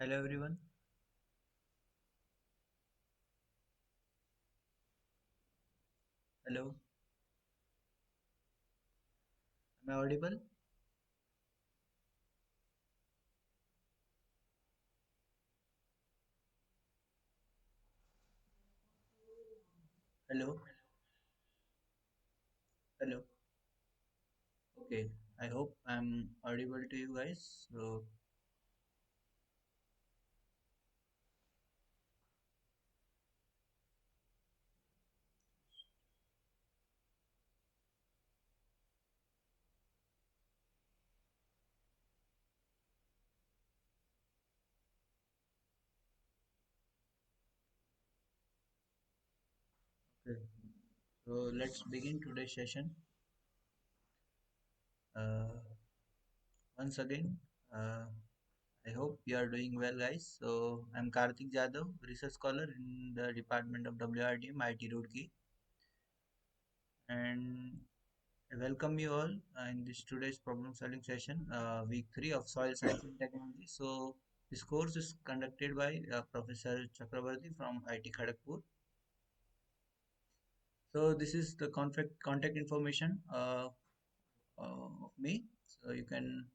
Hello everyone. Hello. Am I audible? Hello. Hello. Okay. I hope I'm audible to you guys. Okay. So let's begin today's session. Uh, Once again, uh, I hope you are doing well, guys. So I'm Karthik Jadhav, research scholar in the Department of WRDM IT Roorkee, and I welcome you all in this today's problem solving session, week 3 of Soil Science and Technology. So this course is conducted by Professor Chakrabarti from IT Kharagpur. So this is the contact information of me. So you can,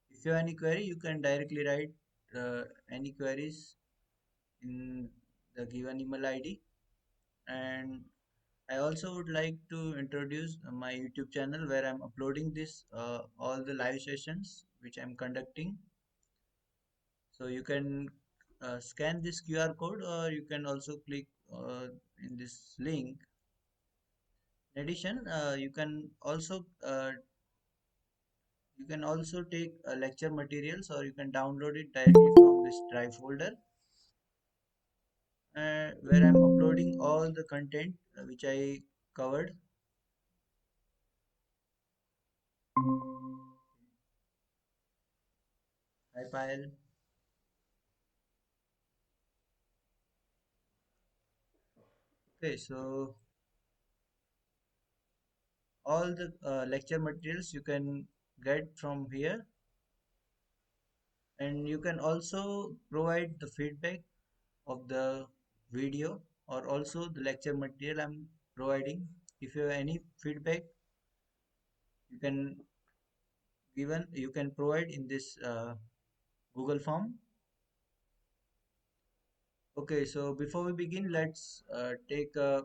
if you have any query, you can directly write any queries in the given email ID. And I also would like to introduce my YouTube channel where I'm uploading this all the live sessions which I'm conducting. So you can scan this QR code, or you can also click in this link. In addition, you can also take lecture materials, or you can download it directly from this drive folder, where I'm uploading all the content which I covered. Hi Payal. Okay, so all the lecture materials you can get from here, and you can also provide the feedback of the video or also the lecture material I'm providing. If you have any feedback, you can you can provide in this Google form. Okay, so before we begin, let's take a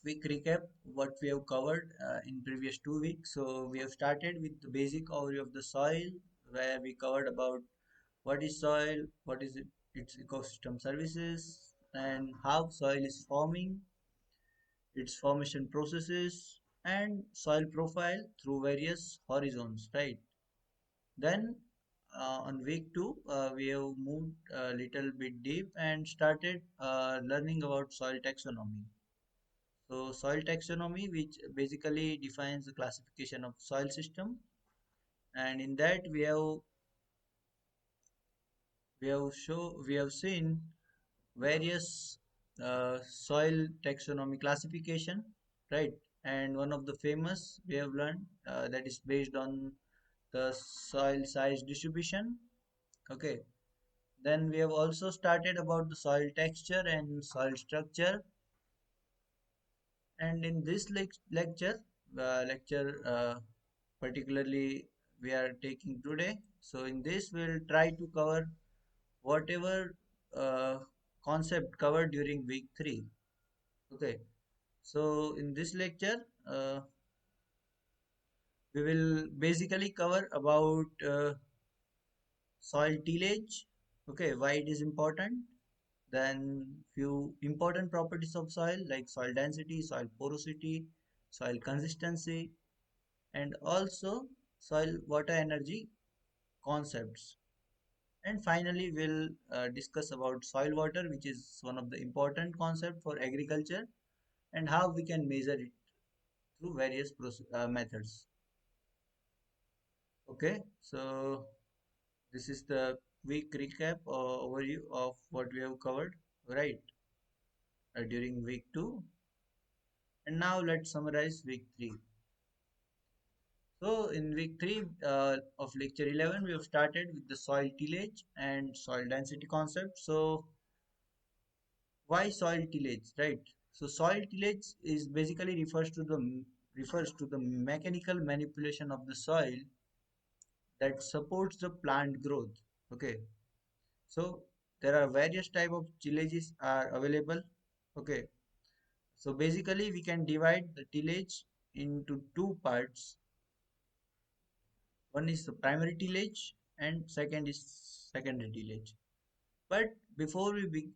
quick recap what we have covered in previous 2 weeks. So we have started with the basic overview of the soil, where we covered about what is soil, what is its ecosystem services, and how soil is forming, its formation processes, and soil profile through various horizons, right? Then on week 2, we have moved a little bit deep and started learning about soil taxonomy. So soil taxonomy, which basically defines the classification of soil system, and in that we have seen various soil taxonomy classification, right? And one of the famous we have learned that is based on the soil size distribution. Okay. Then we have also started about the soil texture and soil structure. And in this lecture particularly we are taking today. So in this we'll try to cover whatever uh, concept covered during week 3. Okay. So in this lecture, we will basically cover about soil tillage. Okay, why it is important. Then few important properties of soil like soil density, soil porosity, soil consistency, and also soil water energy concepts. And finally, we'll discuss about soil water, which is one of the important concept for agriculture, and how we can measure it through various methods. Okay, so this is the week recap or overview of what we have covered, right, during week 2. And now let's summarize week 3. So in week 3 of lecture 11, we have started with the soil tillage and soil density concept. So why soil tillage, right? So soil tillage is basically refers to the mechanical manipulation of the soil that supports the plant growth. Okay, so there are various type of tillages are available. Okay, so basically we can divide the tillage into two parts. One is the primary tillage and second is secondary tillage. But before we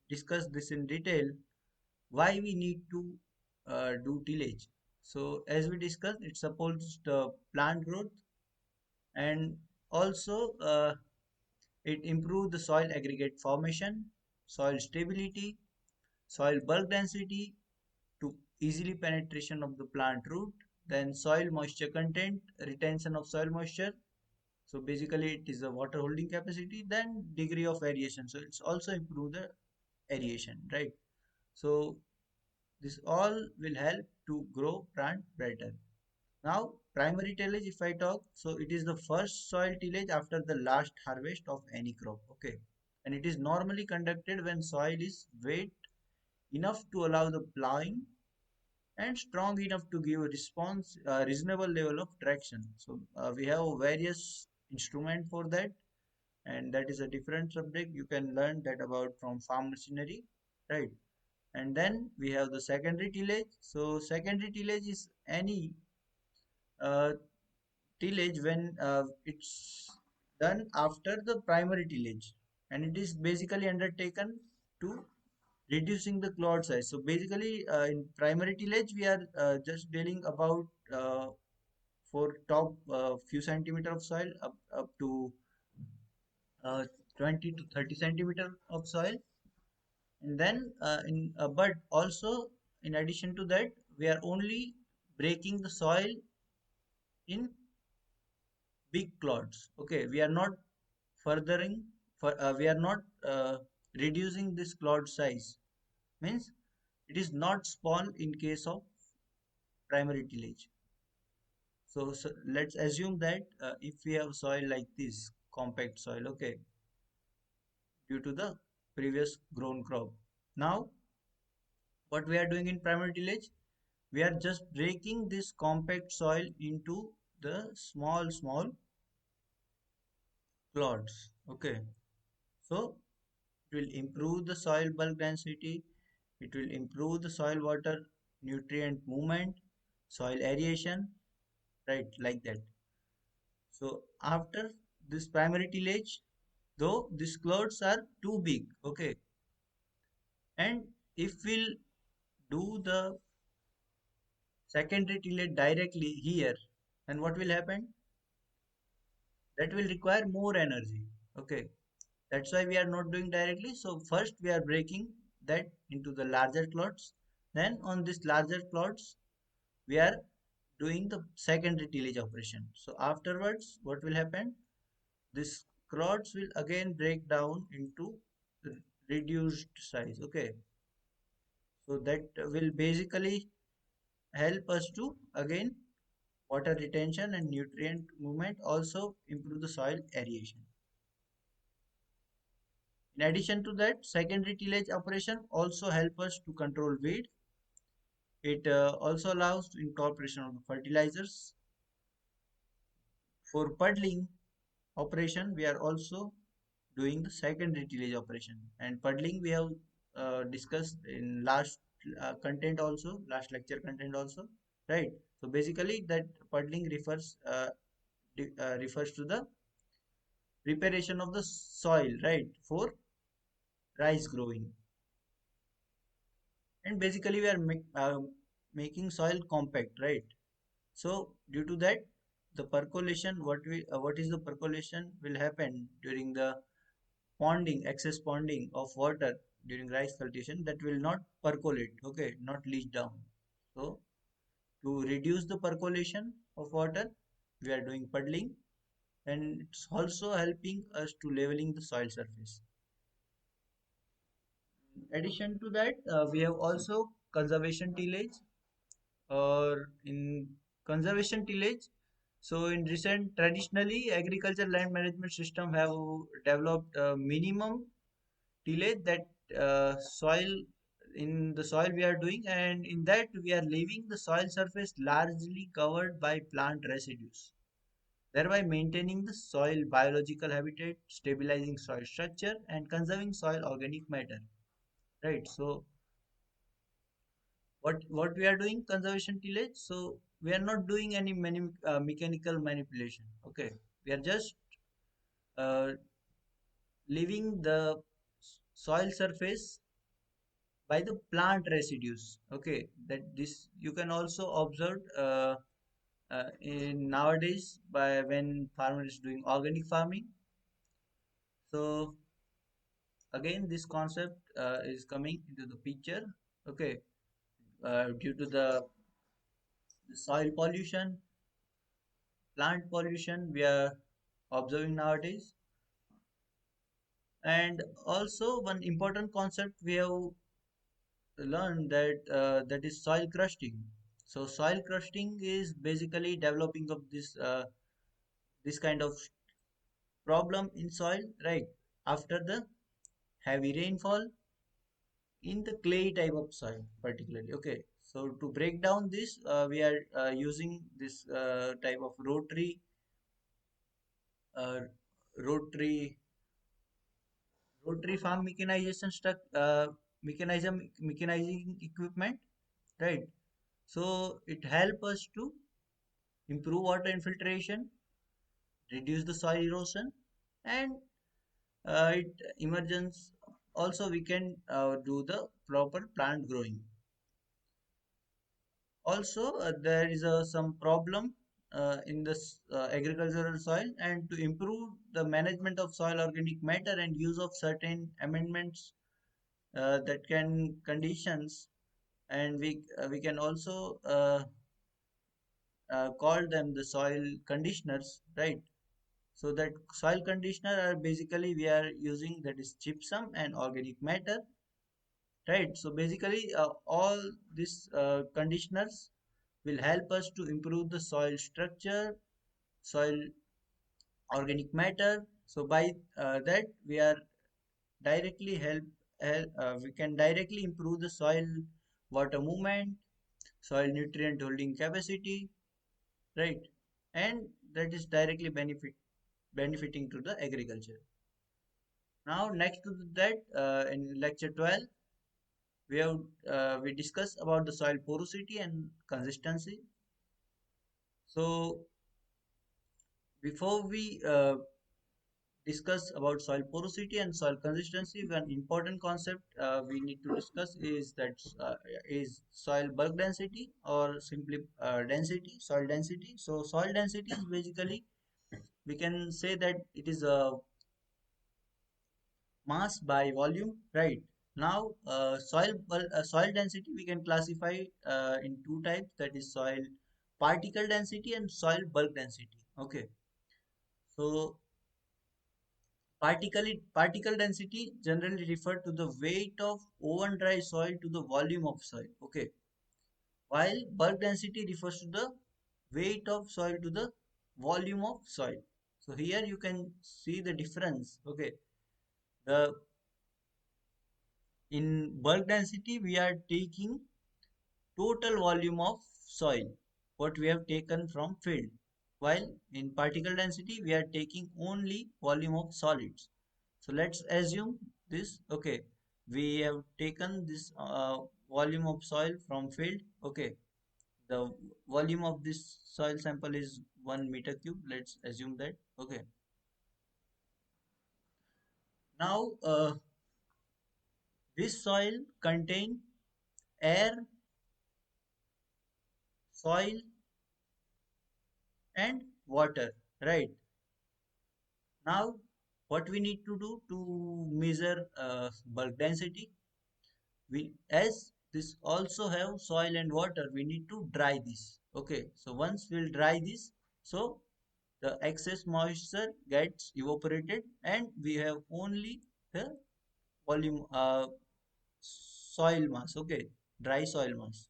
discuss this in detail, why we need to do tillage? So as we discussed, it supports the plant growth, and also it improves the soil aggregate formation, soil stability, soil bulk density to easily penetration of the plant root, then soil moisture content, retention of soil moisture. So basically it is the water holding capacity, then degree of aeration. So it's also improve the aeration, right? So this all will help to grow plant better. Now primary tillage if I talk, so it is the first soil tillage after the last harvest of any crop. Okay. And it is normally conducted when soil is wet enough to allow the plowing and strong enough to give a response reasonable level of traction. So we have various instrument for that, and that is a different subject. You can learn that about from farm machinery, right? And then we have the secondary tillage. So secondary tillage is any uh, tillage when it's done after the primary tillage, and it is basically undertaken to reducing the clod size. So basically in primary tillage we are just dealing about for top few centimeter of soil up to uh, 20 to 30 centimeter of soil, and then in but also in addition to that we are only breaking the soil in big clods. Okay, we are not furthering we are not reducing this clod size, means it is not spawn in case of primary tillage. So let's assume that if we have soil like this compact soil, okay, due to the previous grown crop. Now what we are doing in primary tillage, we are just breaking this compact soil into the small clods. Okay, so it will improve the soil bulk density, it will improve the soil water nutrient movement, soil aeration, right, like that. So after this primary tillage, though these clouds are too big, okay, and if we'll do the secondary tillage directly here, then what will happen? That will require more energy, okay. That's why we are not doing directly. So first we are breaking that into the larger clouds. Then on this larger clouds, we are doing the secondary tillage operation. So afterwards, what will happen? This clods will again break down into reduced size. Okay. So that will basically help us to again water retention and nutrient movement, also improve the soil aeration. In addition to that, secondary tillage operation also help us to control weed. It also allows to incorporation of the fertilizers. For puddling operation, we are also doing the secondary tillage operation. And puddling we have discussed in last content also, last lecture content also, right? So basically that puddling refers to the preparation of the soil, right, for rice growing. And basically we are making soil compact, right? So due to that, the percolation, what is the percolation will happen during the ponding, excess ponding of water during rice cultivation, that will not percolate, okay, not leach down. So to reduce the percolation of water, we are doing puddling, and it's also helping us to leveling the soil surface. In addition to that, we have also conservation tillage, or in conservation tillage. So in recent, traditionally, agriculture land management system have developed a minimum tillage that soil in the soil we are doing, and in that we are leaving the soil surface largely covered by plant residues, thereby maintaining the soil biological habitat, stabilizing soil structure, and conserving soil organic matter. Right. So what we are doing conservation tillage. So we are not doing any mechanical manipulation. Okay. We are just uh, leaving the soil surface by the plant residues. Okay, that this you can also observe in nowadays by when farmer is doing organic farming. So again this concept is coming into the picture. Okay, due to the soil pollution, plant pollution we are observing nowadays. And also one important concept we have learned that that is soil crusting. So soil crusting is basically developing of this kind of problem in soil, right? After the heavy rainfall in the clay type of soil, particularly. Okay, so to break down this, we are using this type of uh, rotary rotary farm mechanization mechanizing equipment, right? So it helps us to improve water infiltration, reduce the soil erosion, and it emergence. Also we can do the proper plant growing. Also there is some problem in this agricultural soil, and to improve the management of soil organic matter and use of certain amendments that can conditions, and we can also call them the soil conditioners, right? So that soil conditioner are basically we are using that is gypsum and organic matter, right? So basically all these conditioners will help us to improve the soil structure, soil organic matter. So by that we are directly we can directly improve the soil water movement, soil nutrient holding capacity, right? And that is directly benefiting to the agriculture. Now, next to that, in lecture 12, we discuss about the soil porosity and consistency. So, before we discuss about soil porosity and soil consistency, one important concept we need to discuss is that is soil bulk density, or simply soil density. So, soil density is basically we can say that it is a mass by volume, right? Now, soil density we can classify in two types, that is soil particle density and soil bulk density. Okay, so particle density generally refer to the weight of oven dry soil to the volume of soil. Okay, while bulk density refers to the weight of soil to the volume of soil. So here you can see the difference. Okay, the in bulk density we are taking total volume of soil what we have taken from field, while in particle density we are taking only volume of solids. So let's assume this. Okay, we have taken this volume of soil from field. Okay, the volume of this soil sample is 1 meter cube, let's assume that. Okay, now this soil contain air, soil, and water, right? Now, what we need to do to measure bulk density? We, as this also have soil and water, we need to dry this. Okay, so once we'll dry this, so the excess moisture gets evaporated, and we have only the volume soil mass. Okay, dry soil mass.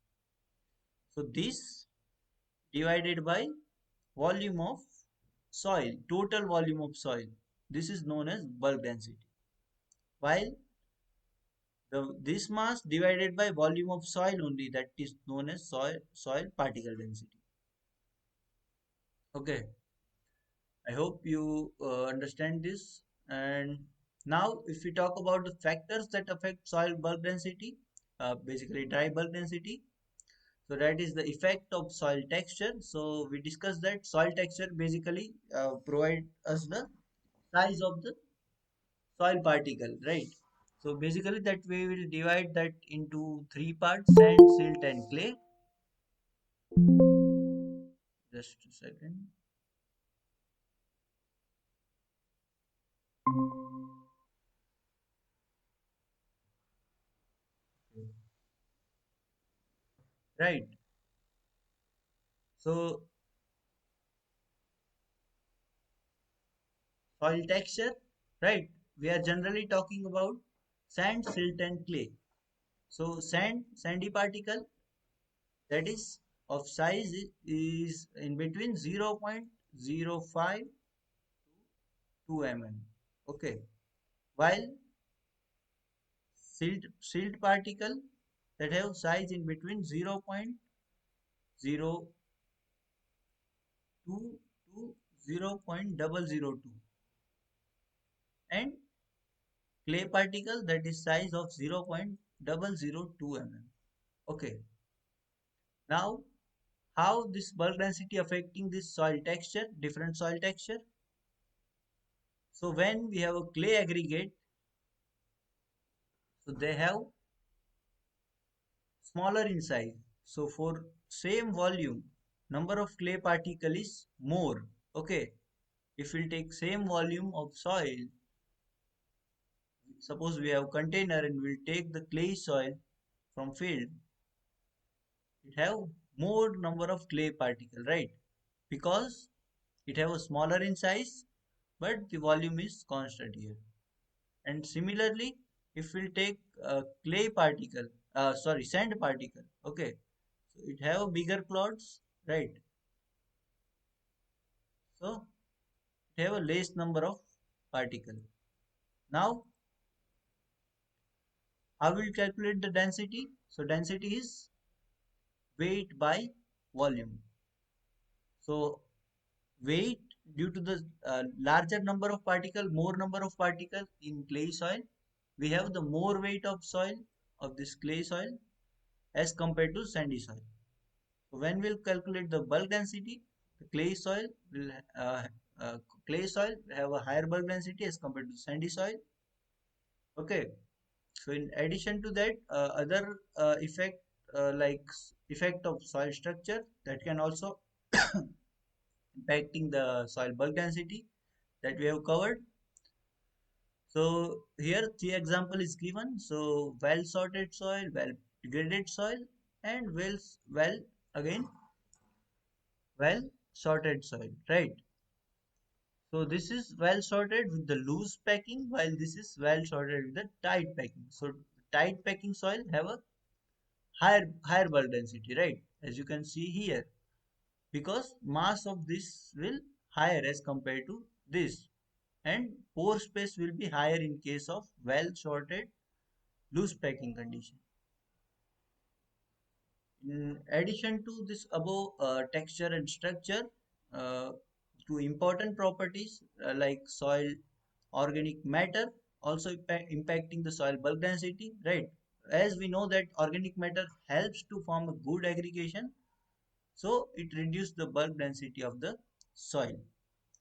So this divided by volume of soil, total volume of soil. This is known as bulk density. While this mass divided by volume of soil only, that is known as soil particle density. Okay, I hope you understand this. And now, if we talk about the factors that affect soil bulk density, basically dry bulk density, so that is the effect of soil texture. So we discussed that soil texture basically provide us the size of the soil particle, right? So basically that we will divide that into three parts: sand, silt, and clay. Just a second. Right. So soil texture, right? We are generally talking about sand, silt, and clay. So sandy particle that is of size is in between 0.05 to 2 mm. Okay. While silt particle that have size in between 0.02 to 0.002, and clay particle that is size of 0.002 mm. Okay. Now, how this bulk density affecting this soil texture, different soil texture? So when we have a clay aggregate, so they have smaller in size. So for same volume, number of clay particle is more. Okay. If we take same volume of soil, suppose we have container and we'll take the clay soil from field, it have more number of clay particle, right? Because it have a smaller in size, but the volume is constant here. And similarly, if we'll take clay particle, sorry, sand particle, okay, so it have bigger clouds, right? So it have a less number of particle. Now, how will calculate the density? So density is weight by volume. So weight due to the larger number of particle, more number of particle in clay soil, we have the more weight of soil of this clay soil as compared to sandy soil. So when we'll calculate the bulk density, the uh, clay soil have a higher bulk density as compared to sandy soil. Okay. So in addition to that, other effect like effect of soil structure that can also impacting the soil bulk density that we have covered. So here three example is given. So well sorted soil, well graded soil, and well again well sorted soil, right? So this is well sorted with the loose packing, while this is well sorted with the tight packing. So tight packing soil have a higher bulk density, right? As you can see here, because mass of this will higher as compared to this, and pore space will be higher in case of well sorted loose packing condition. In addition to this above texture and structure, uh, two important properties like soil organic matter also impacting the soil bulk density, right? As we know that organic matter helps to form a good aggregation, so it reduces the bulk density of the soil,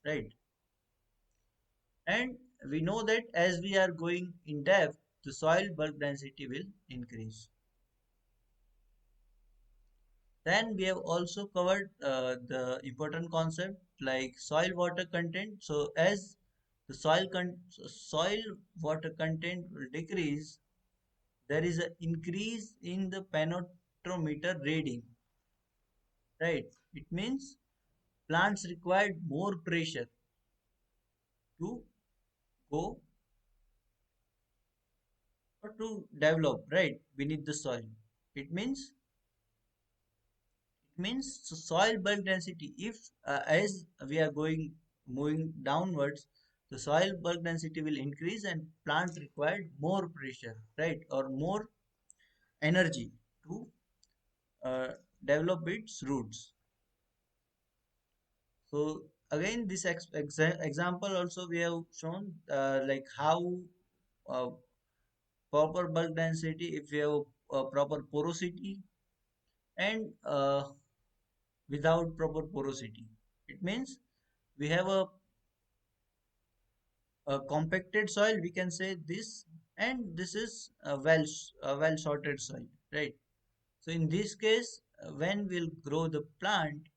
right? And we know that as we are going in depth, the soil bulk density will increase. Then we have also covered the important concept like soil water content. So as the soil water content will decrease, there is an increase in the penetrometer reading, right? It means plants required more pressure to go or to develop, right, beneath the soil. It means Means soil bulk density. If as we are going moving downwards, the soil bulk density will increase and plant required more pressure, right, or more energy to uh, develop its roots. So again, this example also we have shown like how uh, proper bulk density, if we have proper porosity, and without proper porosity. It means we have a compacted soil, we can say this, and this is a well sorted soil, right? So in this case, when we'll grow the plant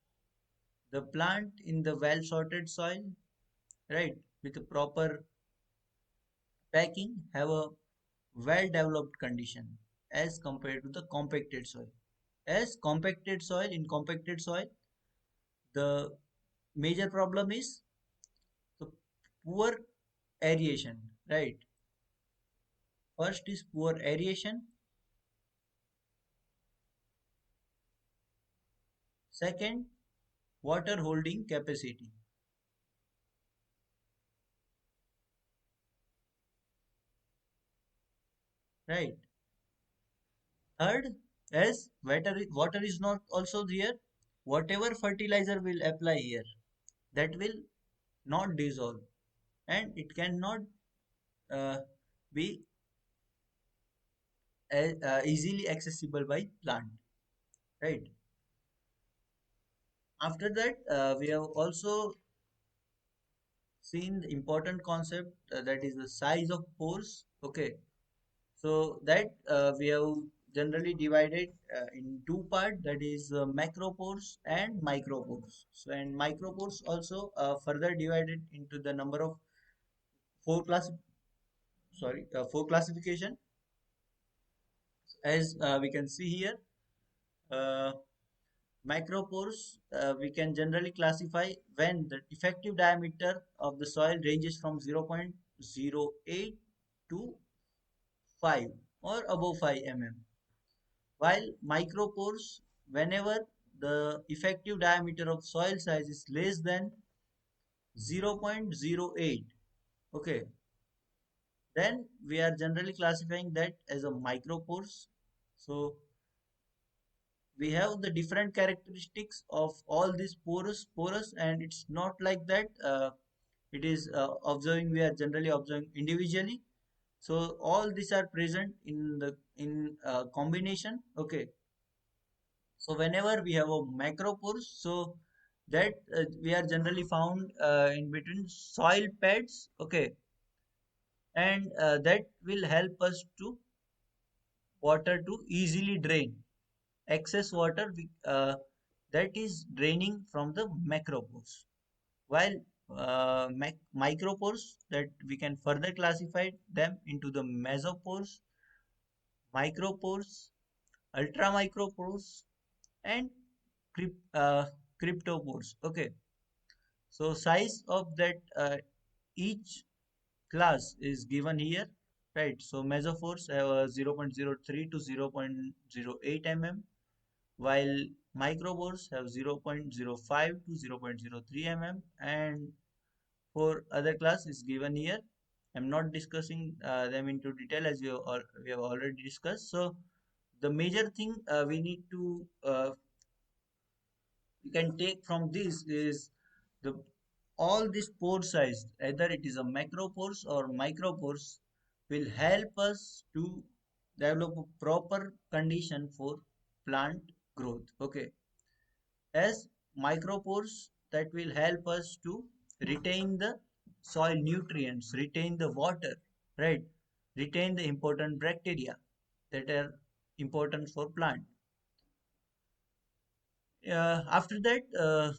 in the well sorted soil, right, with the proper packing, have a well developed condition as compared to the compacted soil. As compacted soil, in compacted soil, the major problem is the poor aeration, right? First is poor aeration, second, water holding capacity, right? Third, as water is not also there, whatever fertilizer will apply here, that will not dissolve and it cannot uh, be easily accessible by plant, right? After that, we have also seen the important concept that is the size of pores. Okay, so that we have generally divided in two parts, that is macropores and micropores. So and micropores also further divided into the number of four class four classification, as we can see here. Uh, Micropores we can generally classify when the effective diameter of the soil ranges from 0.08 to 5 or above 5 mm, while micropores, whenever the effective diameter of soil size is less than 0.08, okay, then we are generally classifying that as a micropores. So we have the different characteristics of all these porous, and it's not like that it is observing, we are generally observing individually. So all these are present in the in combination, okay. So whenever we have a macropores, so that we are generally found in between soil pads, okay, and that will help us to water to easily drain excess water that is draining from the macropores, while micropores, that we can further classify them into the mesopores, micropores, ultramicropores, and cryptopores, okay. So size of that each class is given here, right? So mesopores have a 0.03 to 0.08 mm, while micropores have 0.05 to 0.03 mm, and for other class is given here. I'm not discussing them into detail, as we have already discussed. So the major thing we need to we can take from this is the all this pore size, either it is a macropores or micropores, will help us to develop a proper condition for plant growth, okay. As micropores, that will help us to retain the soil nutrients, retain the water, right, retain the important bacteria that are important for plant. After that,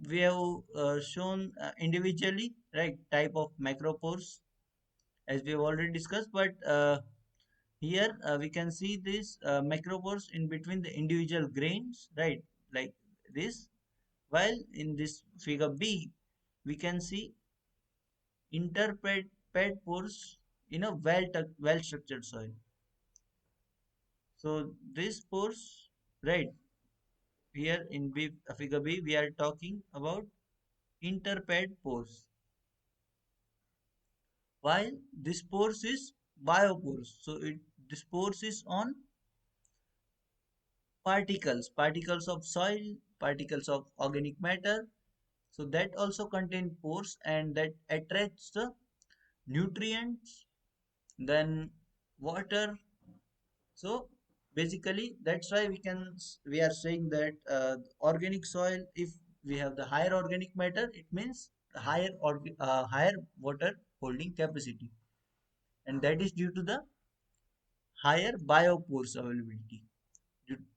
we have shown individually, right, type of macropores, as we have already discussed, but here we can see this macropores in between the individual grains, right, like this, while in this figure B, we can see interped pores in a well structured soil. So these pores, right, here in figure B, we are talking about interped pores. While this pores is biopores, so this pores is on particles of soil, particles of organic matter. So that also contain pores and that attracts the nutrients, then water. So basically, that's why we are saying that organic soil, if we have the higher organic matter, it means higher water holding capacity, and that is due to the higher biopores availability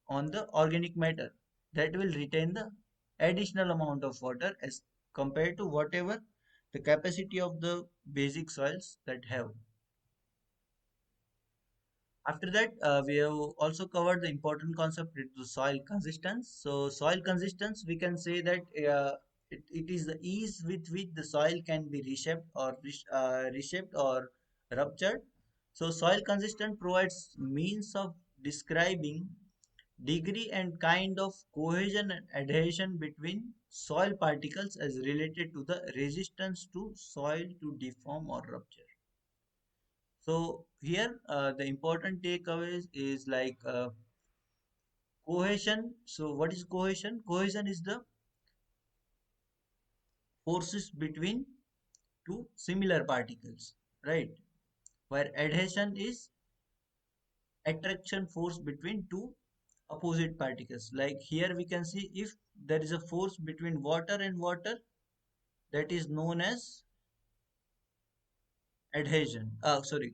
on the organic matter that will retain the additional amount of water as compared to whatever the capacity of the basic soils that have. After that, we have also covered the important concept with the soil consistence. So, soil consistence, we can say that it is the ease with which the soil can be reshaped or ruptured. So, soil consistence provides means of describing degree and kind of cohesion and adhesion between soil particles as related to the resistance to soil to deform or rupture. So here the important takeaways is like cohesion. So what is cohesion? Cohesion is the forces between two similar particles, right? Where adhesion is attraction force between two opposite particles. Like here we can see if there is a force between water and water, that is known as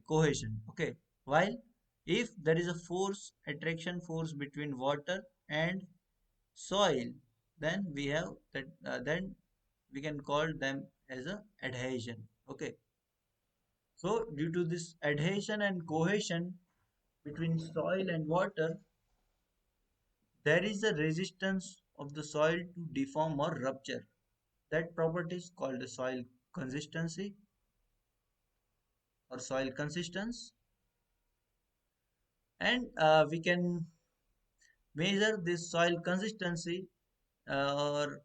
cohesion. Okay. While if there is a attraction force between water and soil, then then we can call them as a adhesion. Okay. So due to this adhesion and cohesion between soil and water, there is a resistance of the soil to deform or rupture. That property is called the soil consistency or soil consistence. And we can measure this soil consistency or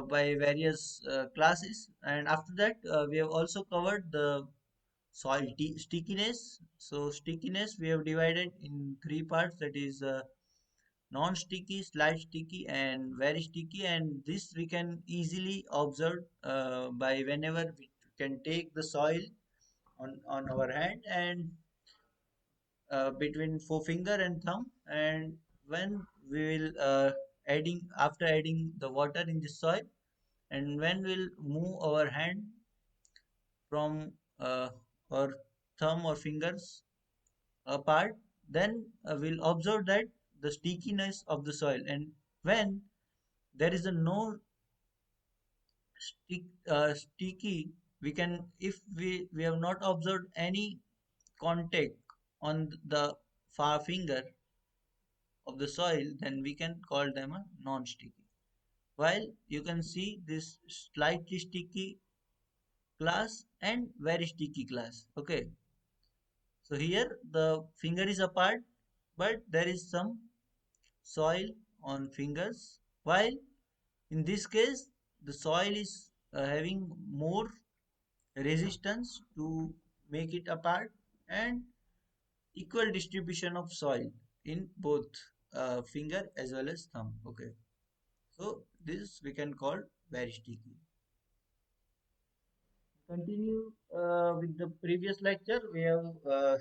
by various classes. And after that, we have also covered the stickiness. So stickiness we have divided in three parts, that is non-sticky, slight sticky and very sticky, and this we can easily observe by whenever we can take the soil on our hand and between forefinger and thumb, and when we will adding after adding the water in the soil, and when we'll move our hand from our thumb or fingers apart, then we'll observe that the stickiness of the soil, and when there is a no sticky, we can, if we have not observed any contact on the far finger of the soil, then we can call them a non-sticky. While you can see this slightly sticky class and very sticky class. Okay, so here the finger is apart, but there is some soil on fingers. While in this case, the soil is having more resistance to make it apart and equal distribution of soil in both finger as well as thumb. Okay, so this we can call very sticky. Continue with the previous lecture. We have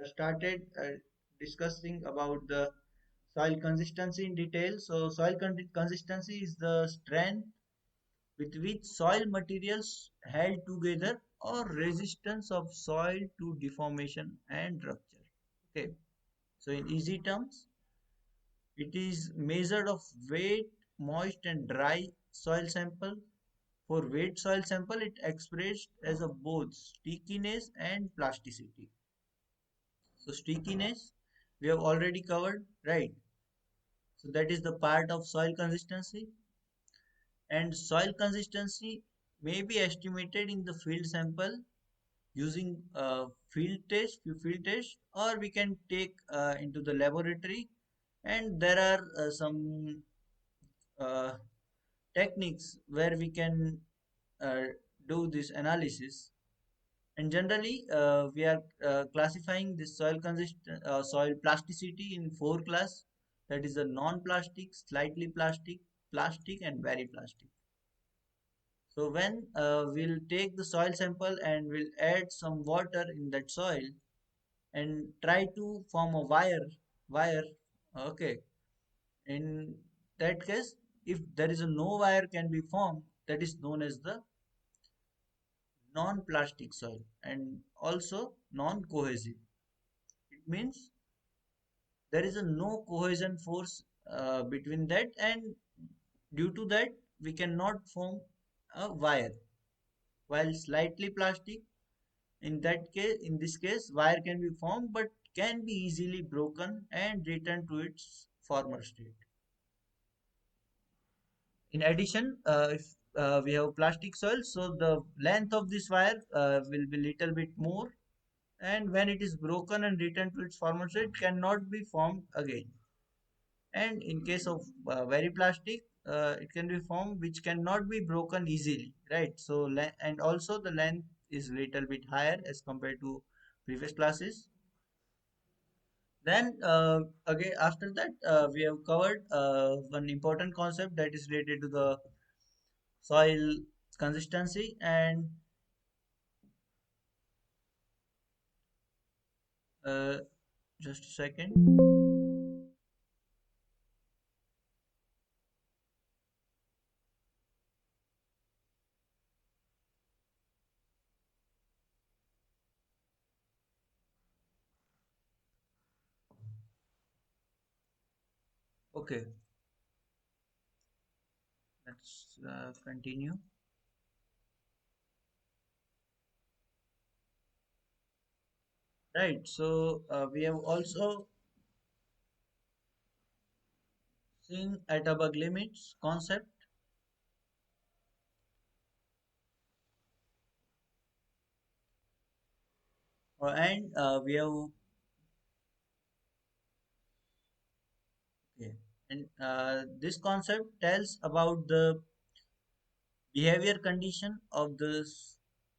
started discussing about the soil consistency in detail. So soil consistency is the strength with which soil materials held together or resistance of soil to deformation and rupture. Okay, so in easy terms, it is measured of wet, moist and dry soil sample. For wet soil sample, it expressed as a both stickiness and plasticity. So stickiness we have already covered, right? So that is the part of soil consistency, and soil consistency may be estimated in the field sample using field test, or we can take into the laboratory And there are some uh, techniques where we can uh, do this analysis. And generally, we are classifying this soil plasticity in four class. That is the non-plastic, slightly plastic, plastic, and very plastic. So when we'll take the soil sample and we'll add some water in that soil and try to form a wire. Okay. In that case, if there is a no wire can be formed, that is known as the non-plastic soil and also non-cohesive. It means there is a no cohesion force between that, and due to that we cannot form a wire. While slightly plastic, in this case, wire can be formed but can be easily broken and returned to its former state. In addition, if we have plastic soil, so the length of this wire will be little bit more, and when it is broken and returned to its former state, cannot be formed again. And in case of very plastic, it can be formed which cannot be broken easily, right? So and also the length is little bit higher as compared to previous classes. Then again after that we have covered one important concept that is related to the soil consistency. And uh, just a second. Okay, let's continue. Right, so we have also seen at above limits concept. And we have okay, and this concept tells about the behavior condition of the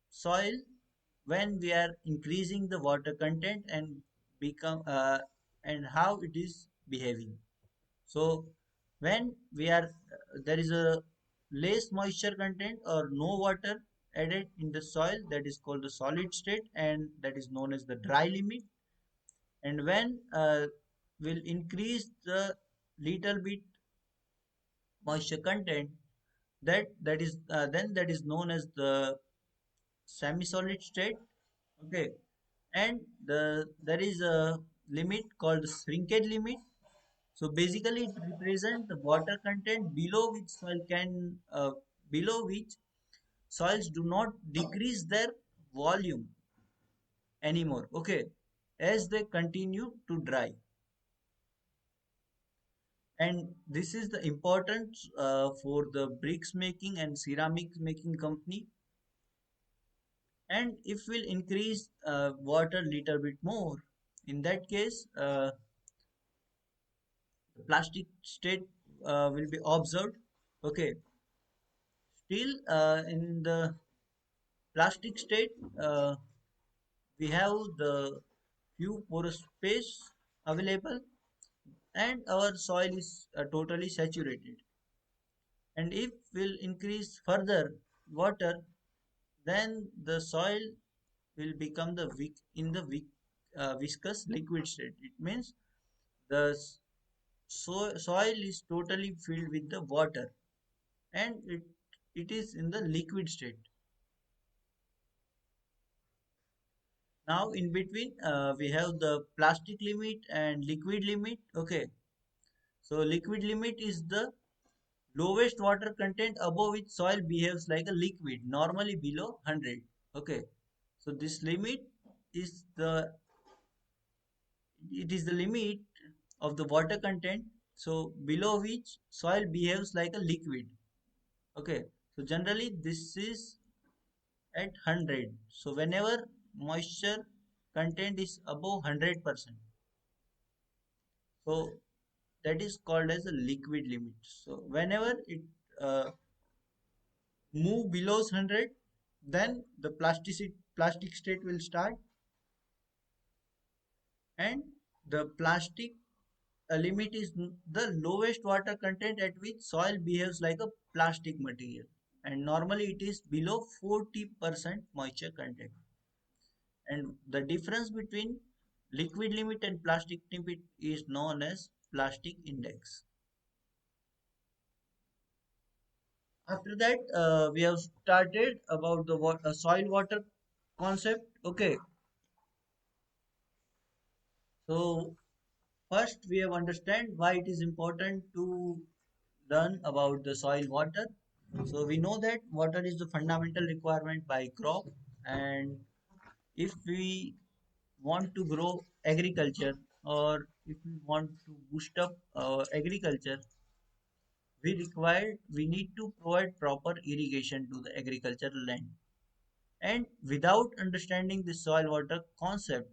soil when we are increasing the water content and become and how it is behaving. So when we are there is a less moisture content or no water added in the soil, that is called the solid state and that is known as the dry limit. And when will increase the little bit moisture content, that is then that is known as the semi-solid state. Okay. And there is a limit called the shrinkage limit. So basically it represents the water content below which soils do not decrease their volume anymore, okay, as they continue to dry. And this is the importance for the bricks making and ceramics making company. And if we'll increase water little bit more, in that case the plastic state will be observed. Okay. Still in the plastic state we have the few porous space available and our soil is totally saturated. And if we'll increase further water, then the soil will become the viscous liquid state. It means the soil is totally filled with the water and it is in the liquid state. Now in between we have the plastic limit and liquid limit. Okay, so liquid limit is the lowest water content above which soil behaves like a liquid, normally below 100. Okay, so this limit is the it is the limit of the water content, so below which soil behaves like a liquid. Okay, so generally this is at 100. So whenever moisture content is above 100%, so that is called as a liquid limit. So whenever it uh, move below 100, then the plastic state will start, and the plastic limit is the lowest water content at which soil behaves like a plastic material, and normally it is below 40% moisture content. And the difference between liquid limit and plastic limit is known as plastic index. After that, we have started about the soil water concept. Okay, so first we have understand why it is important to learn about the soil water. So we know that water is the fundamental requirement by crop, and if we want to grow agriculture, or if we want to boost up agriculture, we need to provide proper irrigation to the agricultural land. And without understanding the soil water concept,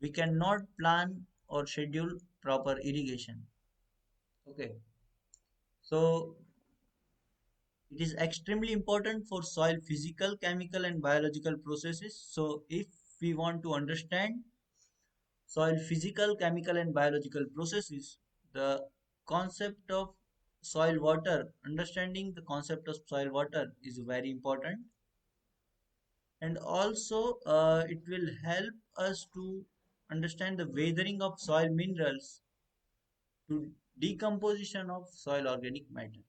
we cannot plan or schedule proper irrigation. Okay, so it is extremely important for soil physical, chemical, and biological processes. So if we want to understand soil physical, chemical, and biological processes, the concept of soil water, understanding the concept of soil water is very important. And also it will help us to understand the weathering of soil minerals to decomposition of soil organic matter.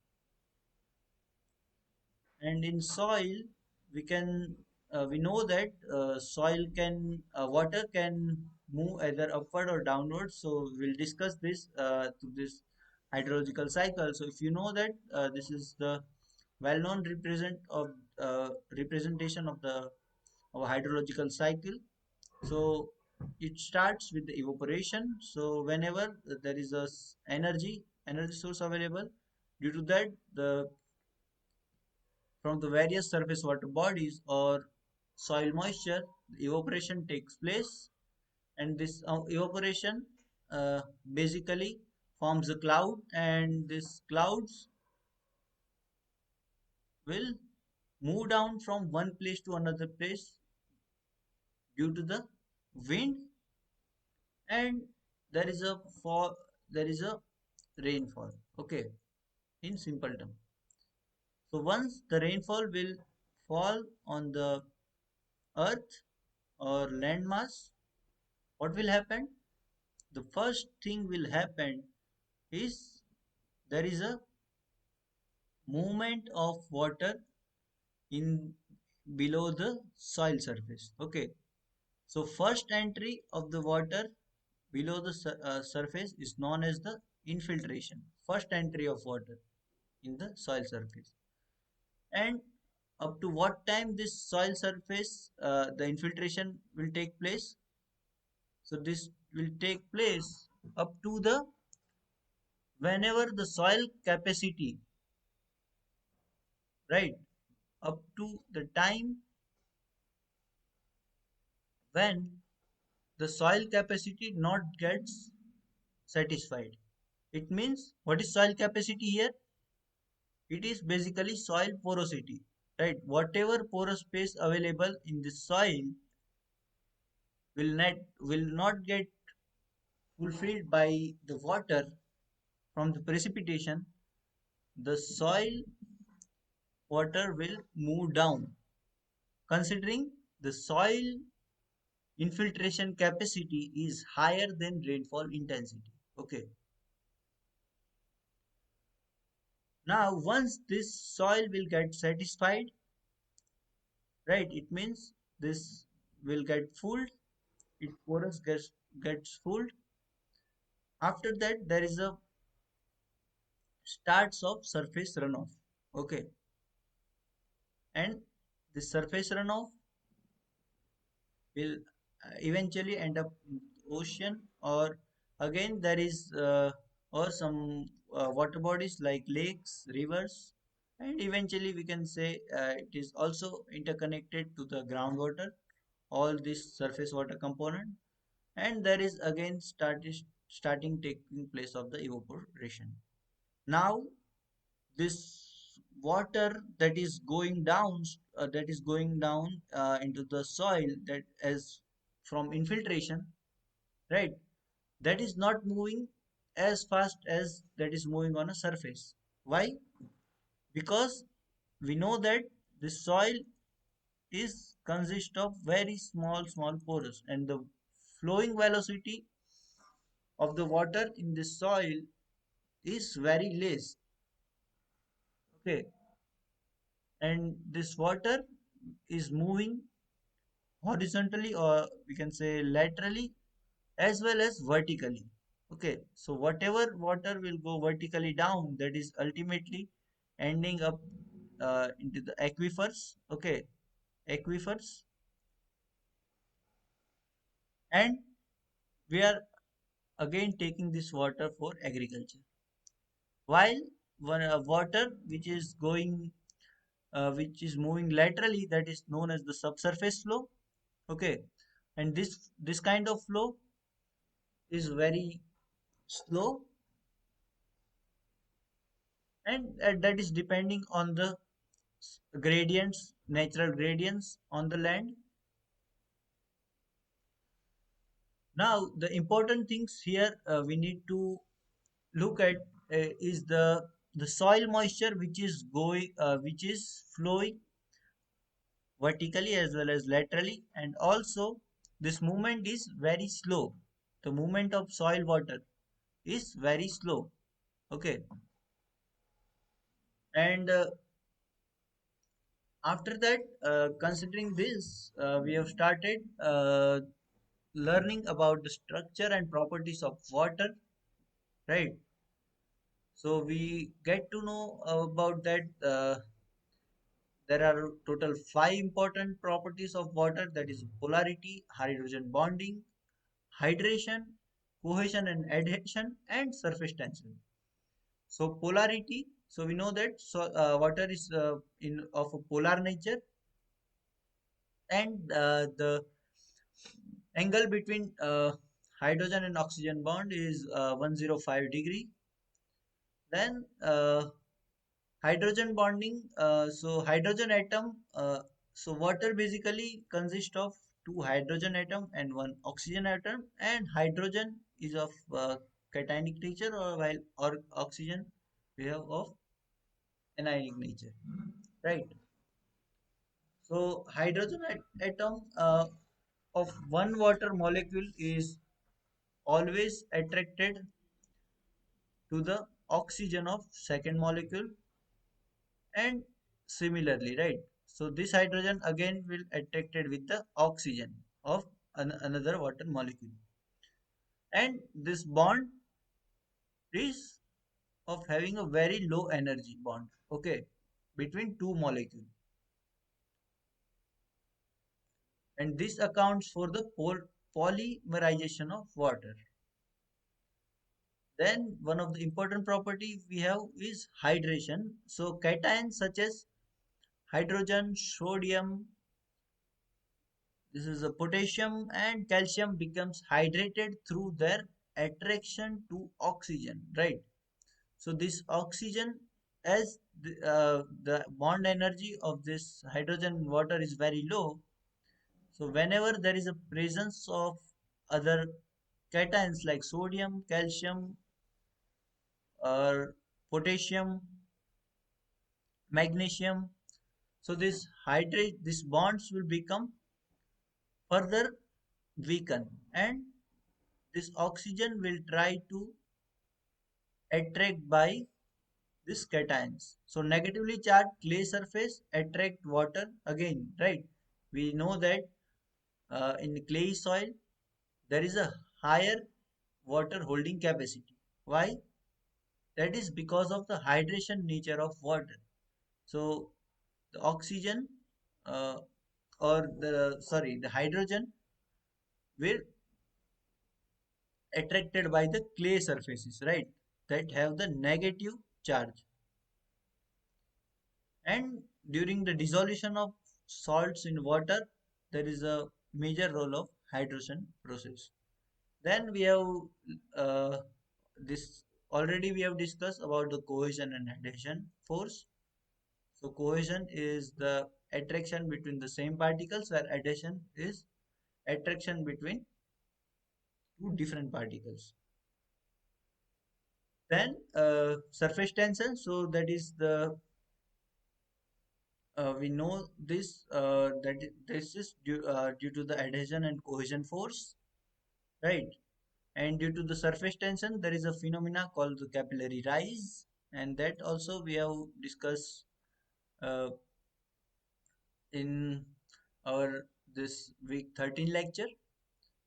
And in soil, we know that soil can water can move either upward or downward. So we'll discuss this to this hydrological cycle. So if you know that this is the well-known representation of the of hydrological cycle. So it starts with the evaporation. So whenever there is a energy source available, due to that the from the various surface water bodies or soil moisture, the evaporation takes place, and this evaporation basically forms a cloud, and these clouds will move down from one place to another place due to the wind, and there is a fall, there is a rainfall. Okay, in simple term. So once the rainfall will fall on the earth or landmass, what will happen? The first thing will happen is there is a movement of water in below the soil surface. Okay, so first entry of the water below the surface is known as the infiltration. First entry of water in the soil surface. And up to what time this soil surface the infiltration will take place? So this will take place up to the whenever the soil capacity, right, up to the time when the soil capacity not gets satisfied. It means what is soil capacity here? It is basically soil porosity, right? Whatever porous space available in the soil will not get fulfilled by the water from the precipitation. The soil water will move down, considering the soil infiltration capacity is higher than rainfall intensity. Okay, now once this soil will get satisfied, right, it means this will get full, it porous gets full. After that there is a starts of surface runoff. Okay, and the surface runoff will eventually end up in ocean, or again there is or some water bodies like lakes, rivers, and eventually we can say it is also interconnected to the groundwater, all this surface water component. And there is again starting taking place of the evaporation. Now this water that is going down into the soil, that as from infiltration, right, that is not moving as fast as that is moving on a surface. Why? Because we know that the soil is consist of very small pores, and the flowing velocity of the water in the soil is very less. Okay, and this water is moving horizontally, or we can say laterally, as well as vertically. Okay, so whatever water will go vertically down, that is ultimately ending up into the aquifers. Okay, aquifers, and we are again taking this water for agriculture. While water which is moving laterally, that is known as the subsurface flow. Okay, and this kind of flow is very slow, and that is depending on the gradients, natural gradients on the land. Now the important things here we need to look at is the soil moisture which is flowing vertically as well as laterally, and also this movement is very slow. The movement of soil water is very slow. Okay, and after that, considering this, we have started learning about the structure and properties of water, right? So we get to know about that there are total five important properties of water, that is polarity, hydrogen bonding, hydration, cohesion and adhesion, and surface tension. So polarity, so we know that water is in of a polar nature, and the angle between hydrogen and oxygen bond is 105 degree. Then hydrogen bonding, so hydrogen atom, water basically consists of two hydrogen atom and one oxygen atom, and hydrogen is of cationic nature, or while or oxygen we have of anionic nature, right? So hydrogen atom of one water molecule is always attracted to the oxygen of second molecule, and similarly, right? So this hydrogen again will attracted with the oxygen of another water molecule, and this bond is of having a very low energy bond, okay, between two molecules, and this accounts for the polymerization of water. Then one of the important property we have is hydration. So cations such as hydrogen, sodium, this is a potassium and calcium becomes hydrated through their attraction to oxygen, right? So this oxygen, as the bond energy of this hydrogen in water is very low, so whenever there is a presence of other cations like sodium, calcium, or potassium, magnesium, so this bonds will become further weaken, and this oxygen will try to attract by these cations. So negatively charged clay surface attract water again, right? We know that in clay soil there is a higher water holding capacity. Why? That is because of the hydration nature of water. So the oxygen uh, or the hydrogen will attracted by the clay surfaces, right, that have the negative charge. And during the dissolution of salts in water, there is a major role of hydration process. Then we have uh, this already we have discussed about the cohesion and adhesion force. So cohesion is the attraction between the same particles, where adhesion is attraction between two different particles. Then surface tension. So that is the we know this this is due to the adhesion and cohesion force, right? And due to the surface tension, there is a phenomena called the capillary rise, and that also we have discussed uh, in our this week 13 lecture.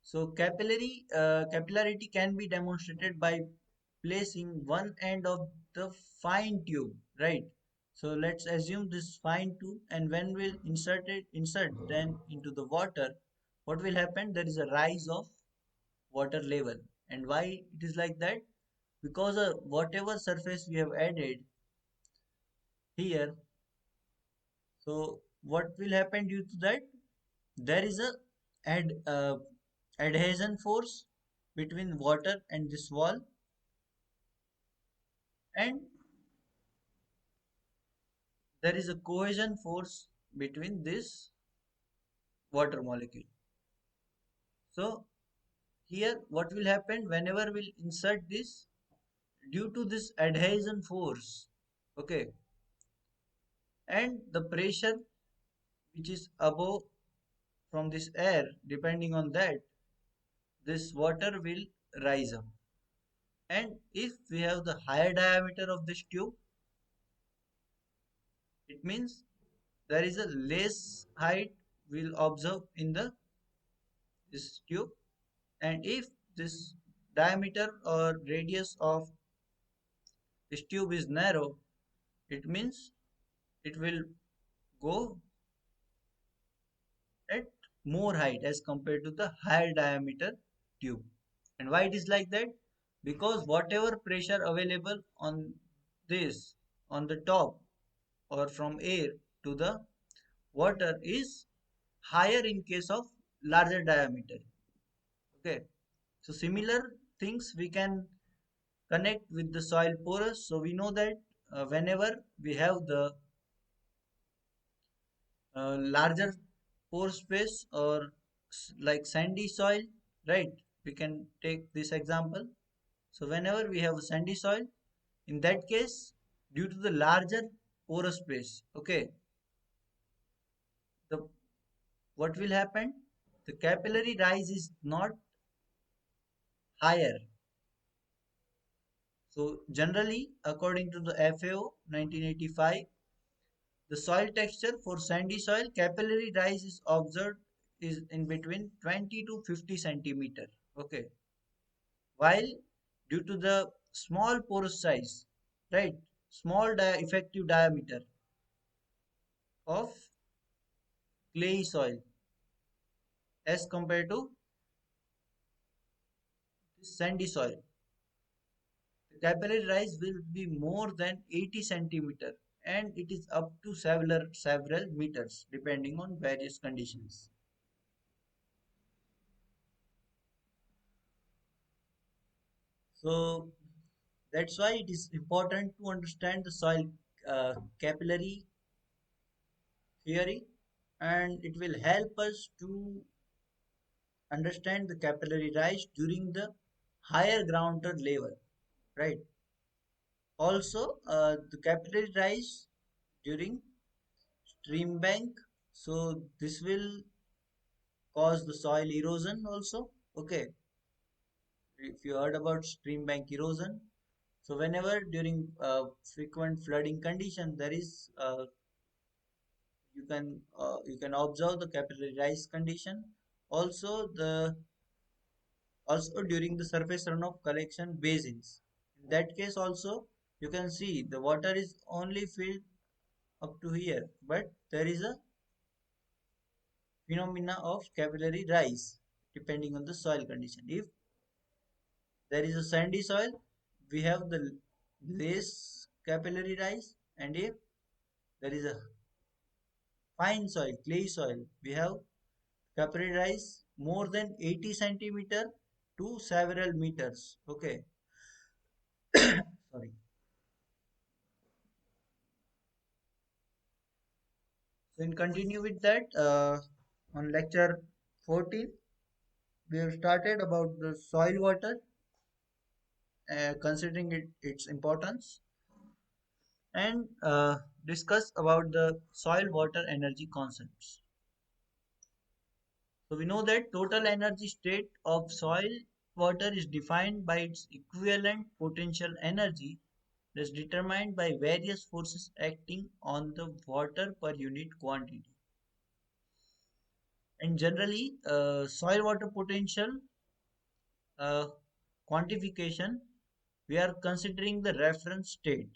So capillarity can be demonstrated by placing one end of the fine tube, right? So let's assume this fine tube, and when we'll insert then into the water, what will happen? There is a rise of water level. And why it is like that? Because whatever surface we have added here, so what will happen due to that? There is a adhesion force between water and this wall, and there is a cohesion force between this water molecule. So here what will happen whenever we'll insert this, due to this adhesion force, okay, and the pressure which is above from this air, depending on that, this water will rise up. And if we have the higher diameter of this tube, it means there is a less height we'll observe in the this tube. And if this diameter or radius of this tube is narrow, it means it will go at more height as compared to the higher diameter tube. And why it is like that? Because whatever pressure available on this, on the top or from air to the water, is higher in case of larger diameter. Okay, so similar things we can connect with the soil porous. So we know that whenever we have the larger pore space or like sandy soil, right? We can take this example. So whenever we have a sandy soil, in that case, due to the larger porous space, okay, the what will happen? The capillary rise is not higher. So generally, according to the FAO 1985, the soil texture for sandy soil capillary rise is observed is in between 20 to 50 centimeter. Okay, while due to the small porous size, right, small effective diameter of clay soil as compared to sandy soil, the capillary rise will be more than 80 centimeter, and it is up to several meters depending on various conditions. So that's why it is important to understand the soil capillary theory, and it will help us to understand the capillary rise during the higher groundwater level, right? Also, the capillary rise during stream bank. So this will cause the soil erosion also. Okay, if you heard about stream bank erosion, so whenever during frequent flooding condition, there is you can observe the capillary rise condition. Also also during the surface runoff collection basins. In that case also you can see the water is only filled up to here, but there is a phenomena of capillary rise depending on the soil condition. If there is a sandy soil, we have the less capillary rise, and if there is a fine soil, clay soil, we have capillary rise more than 80 centimeter, to several meters. Okay, sorry. So in continue with that, on lecture 14, we have started about the soil water, considering its importance, and discuss about the soil water energy concepts. So we know that total energy state of soil water is defined by its equivalent potential energy that's determined by various forces acting on the water per unit quantity. And generally, soil water potential uh, quantification, we are considering the reference state.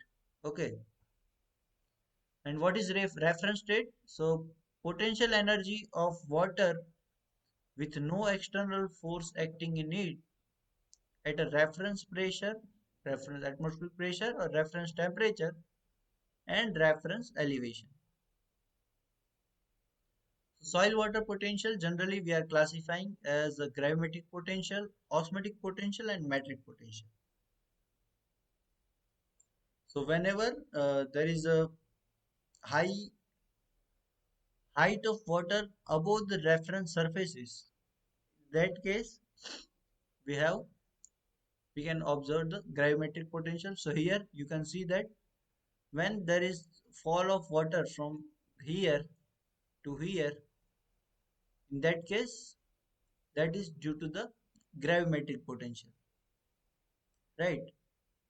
Okay, and what is reference state? So potential energy of water with no external force acting in it at a reference pressure, reference atmospheric pressure or reference temperature and reference elevation. Soil water potential generally we are classifying as a gravimetric potential, osmotic potential and metric potential. So whenever there is a high height of water above the reference surfaces, in that case we have we can observe the gravimetric potential. So here you can see that when there is fall of water from here to here, in that case that is due to the gravimetric potential, right?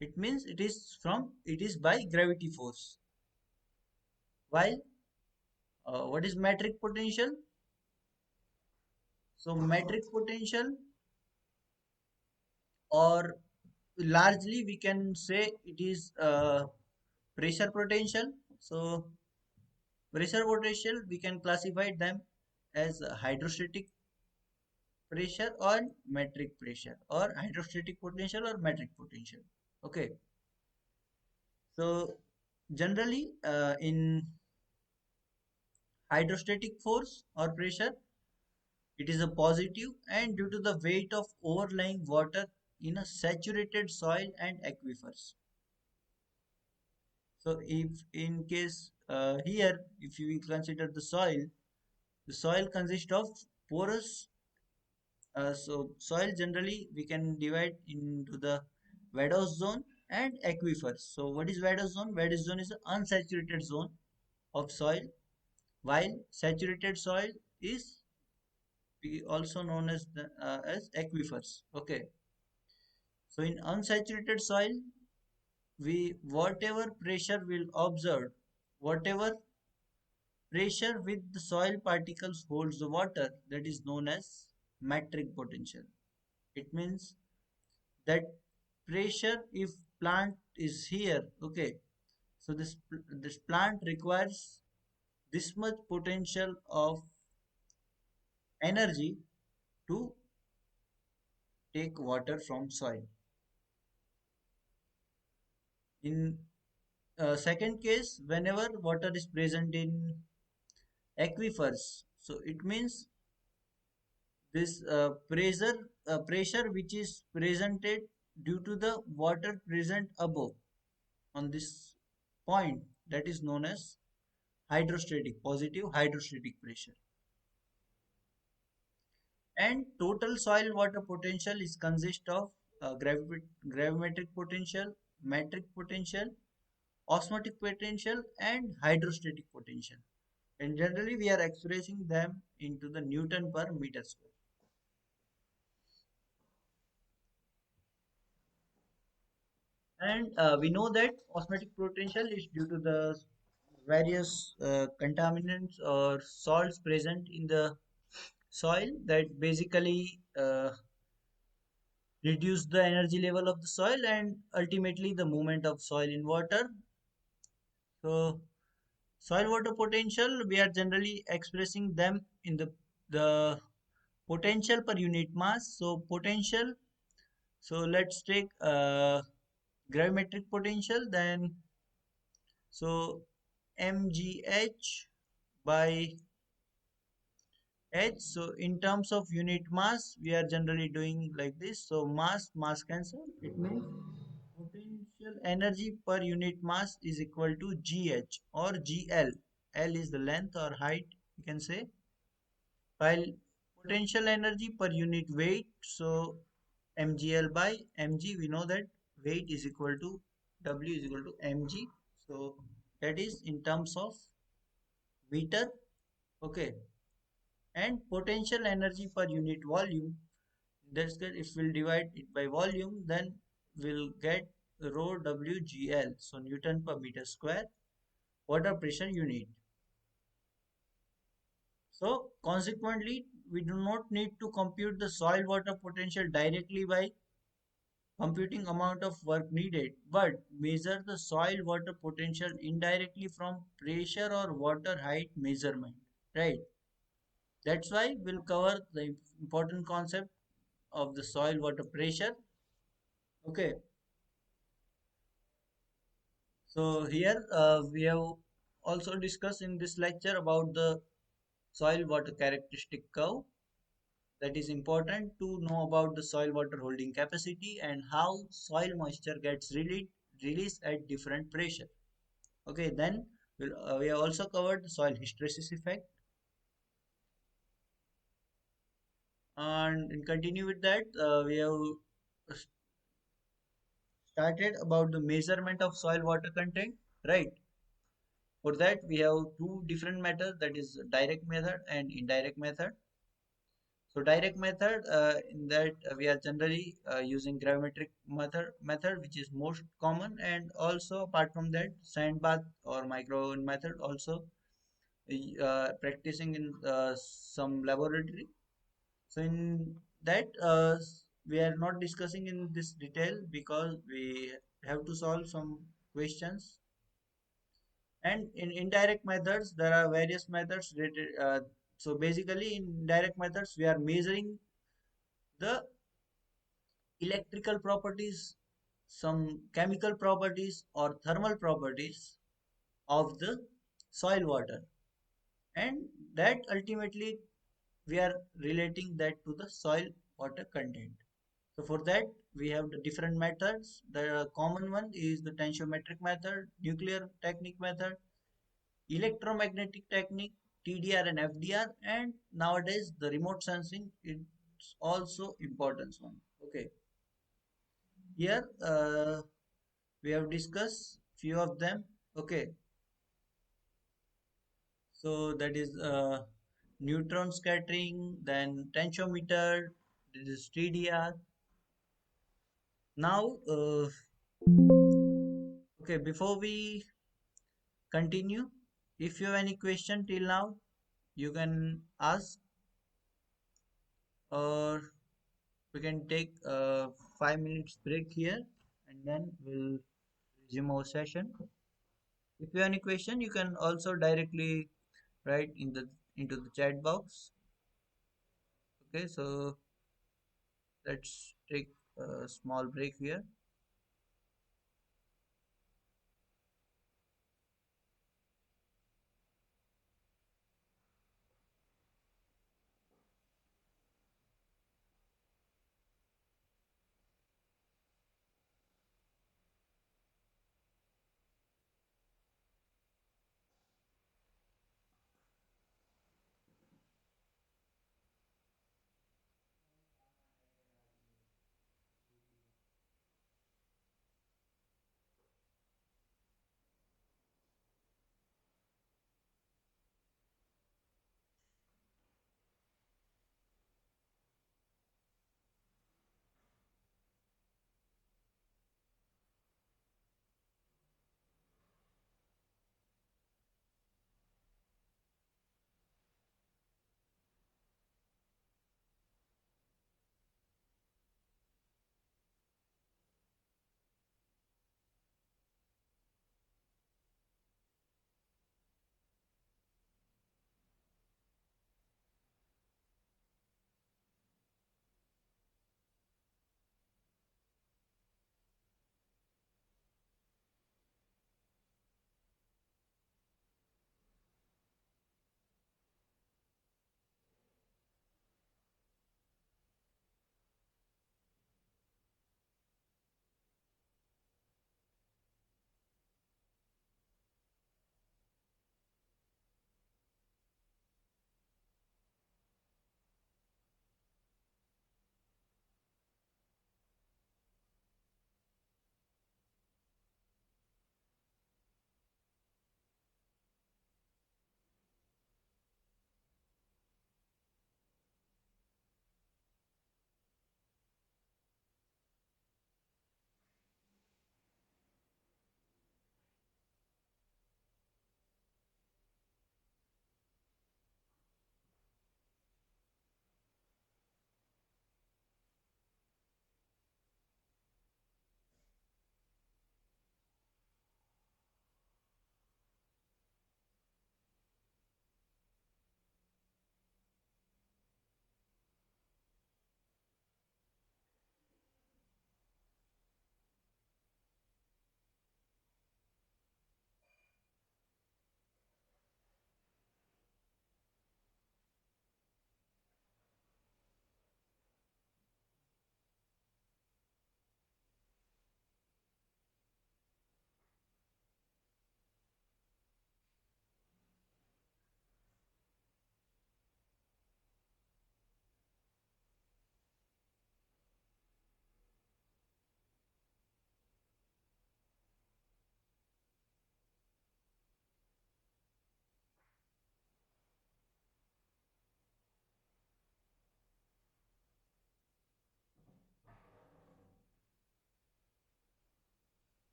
It means it is by gravity force. While what is metric potential? So metric potential, or largely we can say it is pressure potential. So pressure potential we can classify them as hydrostatic pressure or metric pressure, or hydrostatic potential or metric potential. Okay, so generally in hydrostatic force or pressure, it is a positive and due to the weight of overlying water in a saturated soil and aquifers. So if in case here, if you will consider the soil consists of porous. So soil generally we can divide into the vadose zone and aquifers. So what is vadose zone? Vadose zone is an unsaturated zone of soil, while saturated soil is also known as as aquifers. Okay. So in unsaturated soil, we whatever pressure will observe, whatever pressure with the soil particles holds the water, that is known as metric potential. It means that pressure if plant is here, okay, so this plant requires this much potential of energy to take water from soil. In second case, whenever water is present in aquifers, so it means this pressure which is presented due to the water present above on this point, that is known as hydrostatic, positive hydrostatic pressure. And total soil water potential is consist of gravimetric potential, metric potential, osmotic potential and hydrostatic potential, and generally we are expressing them into the Newton per meter square. And we know that osmotic potential is due to the various contaminants or salts present in the soil that basically reduce the energy level of the soil and ultimately the movement of soil in water. So soil water potential, we are generally expressing them in the potential per unit mass. So potential, so let's take gravimetric potential, then so mgh by H. So in terms of unit mass, we are generally doing like this. So mass cancel. It means potential energy per unit mass is equal to GH or GL. L is the length or height, you can say. While potential energy per unit weight, so mgl by mg, we know that weight is equal to W is equal to mg. So that is in terms of meter. Okay. And potential energy per unit volume, that's good. If we'll divide it by volume, then we'll get rho WGL, so Newton per meter square, water pressure unit. So consequently, we do not need to compute the soil water potential directly by computing amount of work needed, but measure the soil water potential indirectly from pressure or water height measurement. Right. That's why we'll cover the important concept of the soil water pressure. Okay. So here we have also discussed in this lecture about the soil water characteristic curve. That is important to know about the soil water holding capacity and how soil moisture gets released at different pressure. Okay, then we have also covered the soil hysteresis effect, and in continue with that, we have started about the measurement of soil water content. Right. For that, we have two different methods, that is direct method and indirect method. So direct method, in that we are generally using gravimetric method, which is most common, and also apart from that, sand bath or micro method also practicing in some laboratory. So in that we are not discussing in this detail because we have to solve some questions. And in indirect methods, there are various methods related. So basically, in indirect methods, we are measuring the electrical properties, some chemical properties, or thermal properties of the soil water, and that ultimately we are relating that to the soil water content. So for that, we have the different methods. The common one is the tensiometric method, nuclear technique method, electromagnetic technique, TDR and FDR, and nowadays the remote sensing is also important one. Okay, here we have discussed few of them. Okay, so that is neutron scattering, then tensiometer, this is TDR. Now, okay, before we continue, if you have any question till now, you can ask, or we can take a 5 minutes break here, and then we'll resume our session. If you have any question, you can also directly write in the into the chat box. Okay, so let's take a small break here.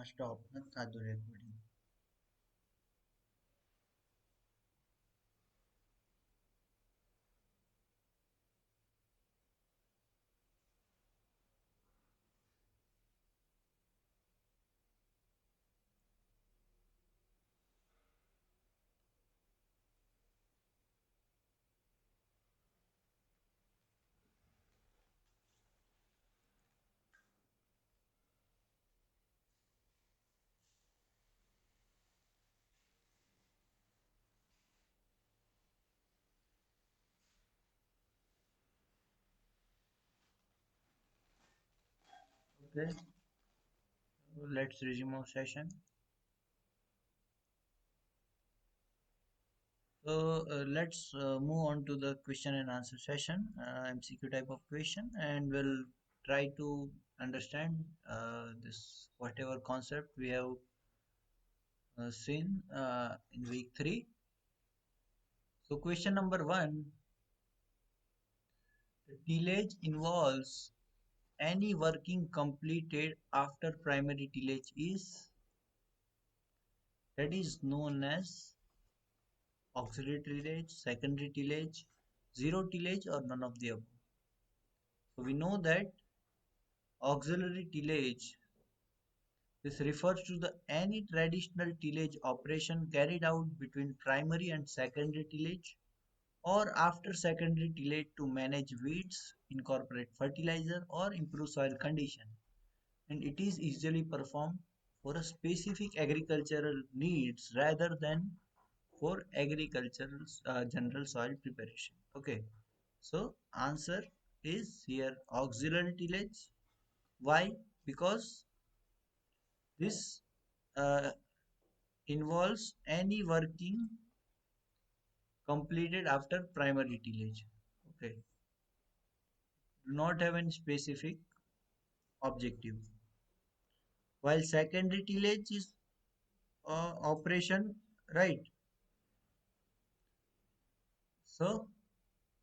stop. Not the recording. Okay, let's resume our session. So let's move on to the question and answer session, MCQ type of question, and we'll try to understand this whatever concept we have seen in week 3. So question number 1, the tillage involves any working completed after primary tillage is that is known as auxiliary tillage, secondary tillage, zero tillage, or none of the above. So we know that auxiliary tillage, this refers to the any traditional tillage operation carried out between primary and secondary tillage or after secondary tillage to manage weeds, incorporate fertilizer, or improve soil condition. And it is usually performed for a specific agricultural needs rather than for agricultural general soil preparation. Okay, so answer is here auxiliary tillage. Why? Because this uh, involves any working completed after primary tillage. Okay, do not have any specific objective. While secondary tillage is operation, right? So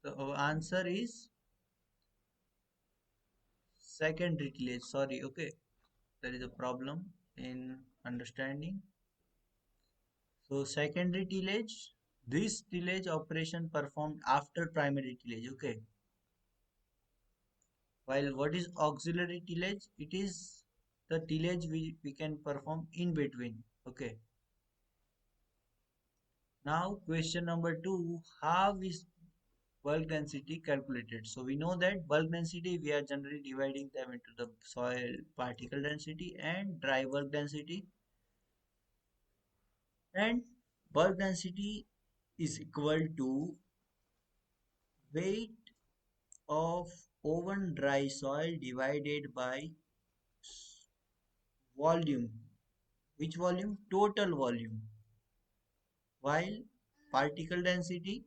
the answer is secondary tillage. Sorry, okay, there is a problem in understanding. So secondary tillage, this tillage operation performed after primary tillage. Okay, while what is auxiliary tillage? It is the tillage we can perform in between. Okay. Now question number 2, how is bulk density calculated? So we know that bulk density we are generally dividing them into the soil particle density and dry bulk density, and bulk density is equal to weight of oven dry soil divided by volume. Which volume? Total volume. While particle density,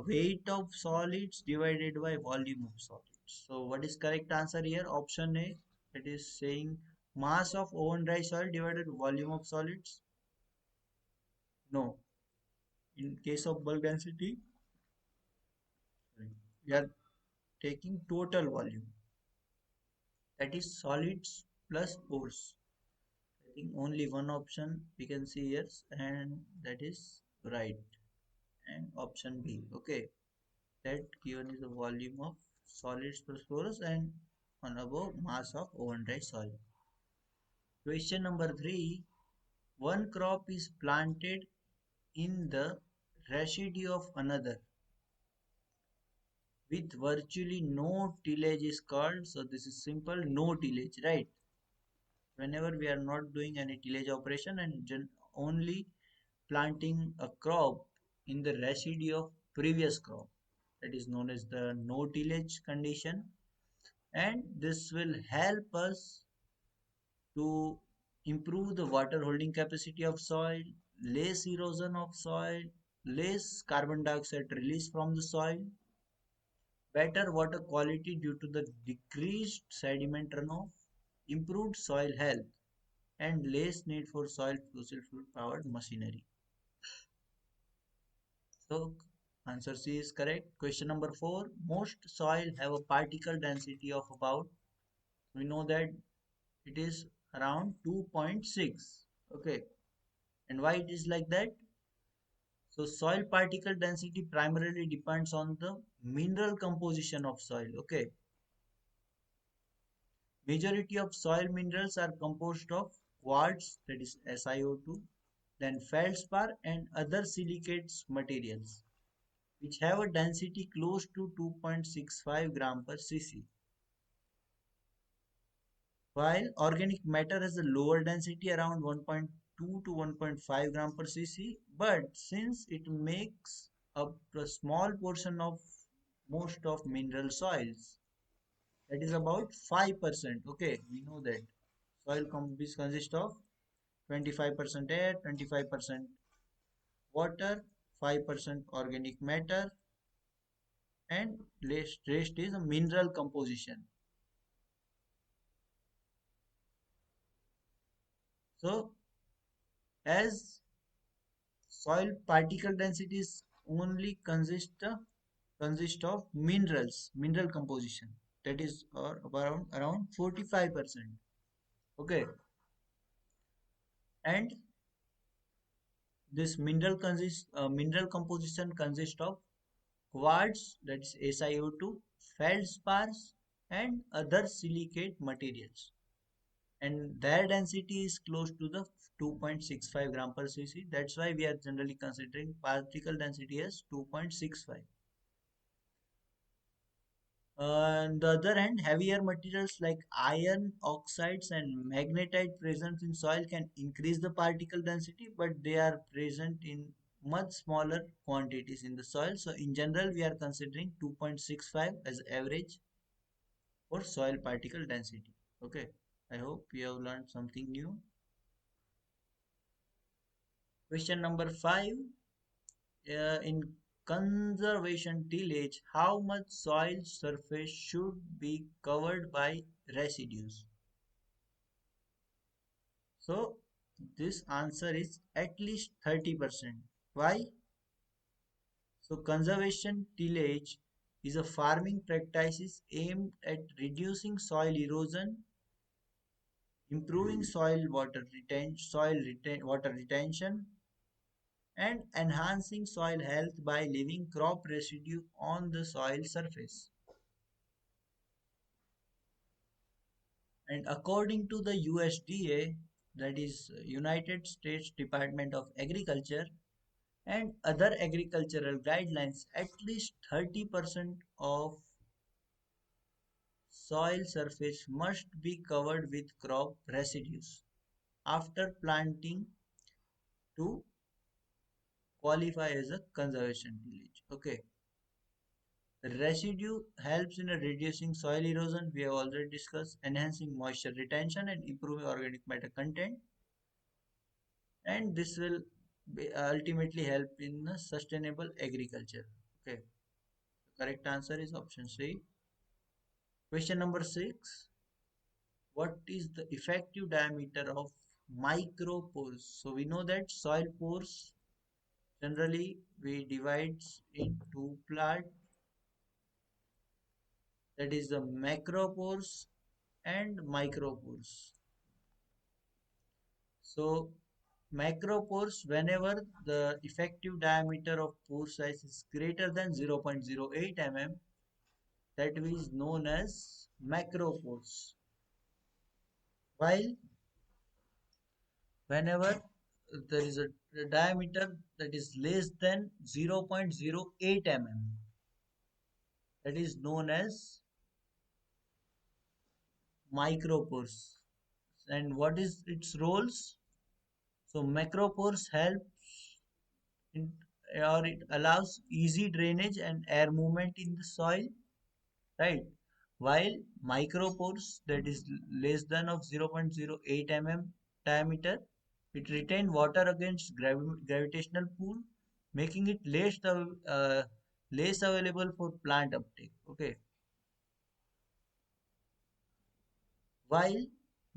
weight of solids divided by volume of solids. So what is correct answer here? Option A. It is saying mass of oven dry soil divided by volume of solids. No. In case of bulk density, we are taking total volume. That is solids plus pores. I think only one option we can see here, and that is right. And option B. Okay. That given is the volume of solids plus porous and on above mass of oven dry soil. Question number 3. One crop is planted in the residue of another with virtually no tillage is called. So this is simple no tillage, right? Whenever we are not doing any tillage operation and only planting a crop in the residue of previous crop, that is known as the no tillage condition, and this will help us to improve the water holding capacity of soil, less erosion of soil, less carbon dioxide release from the soil, better water quality due to the decreased sediment runoff, improved soil health, and less need for soil fossil fuel powered machinery. So answer C is correct. Question number 4. Most soil have a particle density of about, we know that it is around 2.6. Okay, and why it is like that? So soil particle density primarily depends on the mineral composition of soil. Okay, majority of soil minerals are composed of quartz, that is SiO2, then feldspar and other silicates materials, which have a density close to 2.65 gram per cc. While organic matter has a lower density around 1.2 to 1.5 gram per cc, but since it makes up a small portion of most of mineral soils, that is about 5%. Okay, we know that consists of 25% air, 25% water, 5% organic matter, and rest is a mineral composition. So, as soil particle densities only consist of mineral composition, that is around 45%. Okay, and this mineral composition consists of quartz, that's SiO2, feldspars, and other silicate materials. And their density is close to the 2.65 gram per cc. That's why we are generally considering particle density as 2.65. On the other hand, heavier materials like iron oxides and magnetite present in soil can increase the particle density, but they are present in much smaller quantities in the soil. So in general, we are considering 2.65 as average for soil particle density. Okay, I hope you have learned something new. Question number 5. In conservation tillage, how much soil surface should be covered by residues? So this answer is at least 30%. Why? So conservation tillage is a farming practice aimed at reducing soil erosion, improving water retention, and enhancing soil health by leaving crop residue on the soil surface. And according to the USDA, that is United States Department of Agriculture, and other agricultural guidelines, at least 30% of soil surface must be covered with crop residues after planting to qualify as a conservation tillage. Okay. Residue helps in reducing soil erosion, we have already discussed, enhancing moisture retention and improving organic matter content, and this will ultimately help in sustainable agriculture. Okay, the correct answer is option C. Question number 6. What is the effective diameter of micropores? So we know that soil pores generally we divide in two part, that is the macropores and micropores. So macropores, whenever the effective diameter of pore size is greater than 0.08 mm, that is known as macropores. While whenever there is a diameter that is less than 0.08 mm, that is known as micropores. And what is its roles? So macropores help in, or it allows easy drainage and air movement in the soil, right? While micropores that is less than of 0.08 mm diameter, it retain water against gravitational pull, making it less available for plant uptake. Okay, while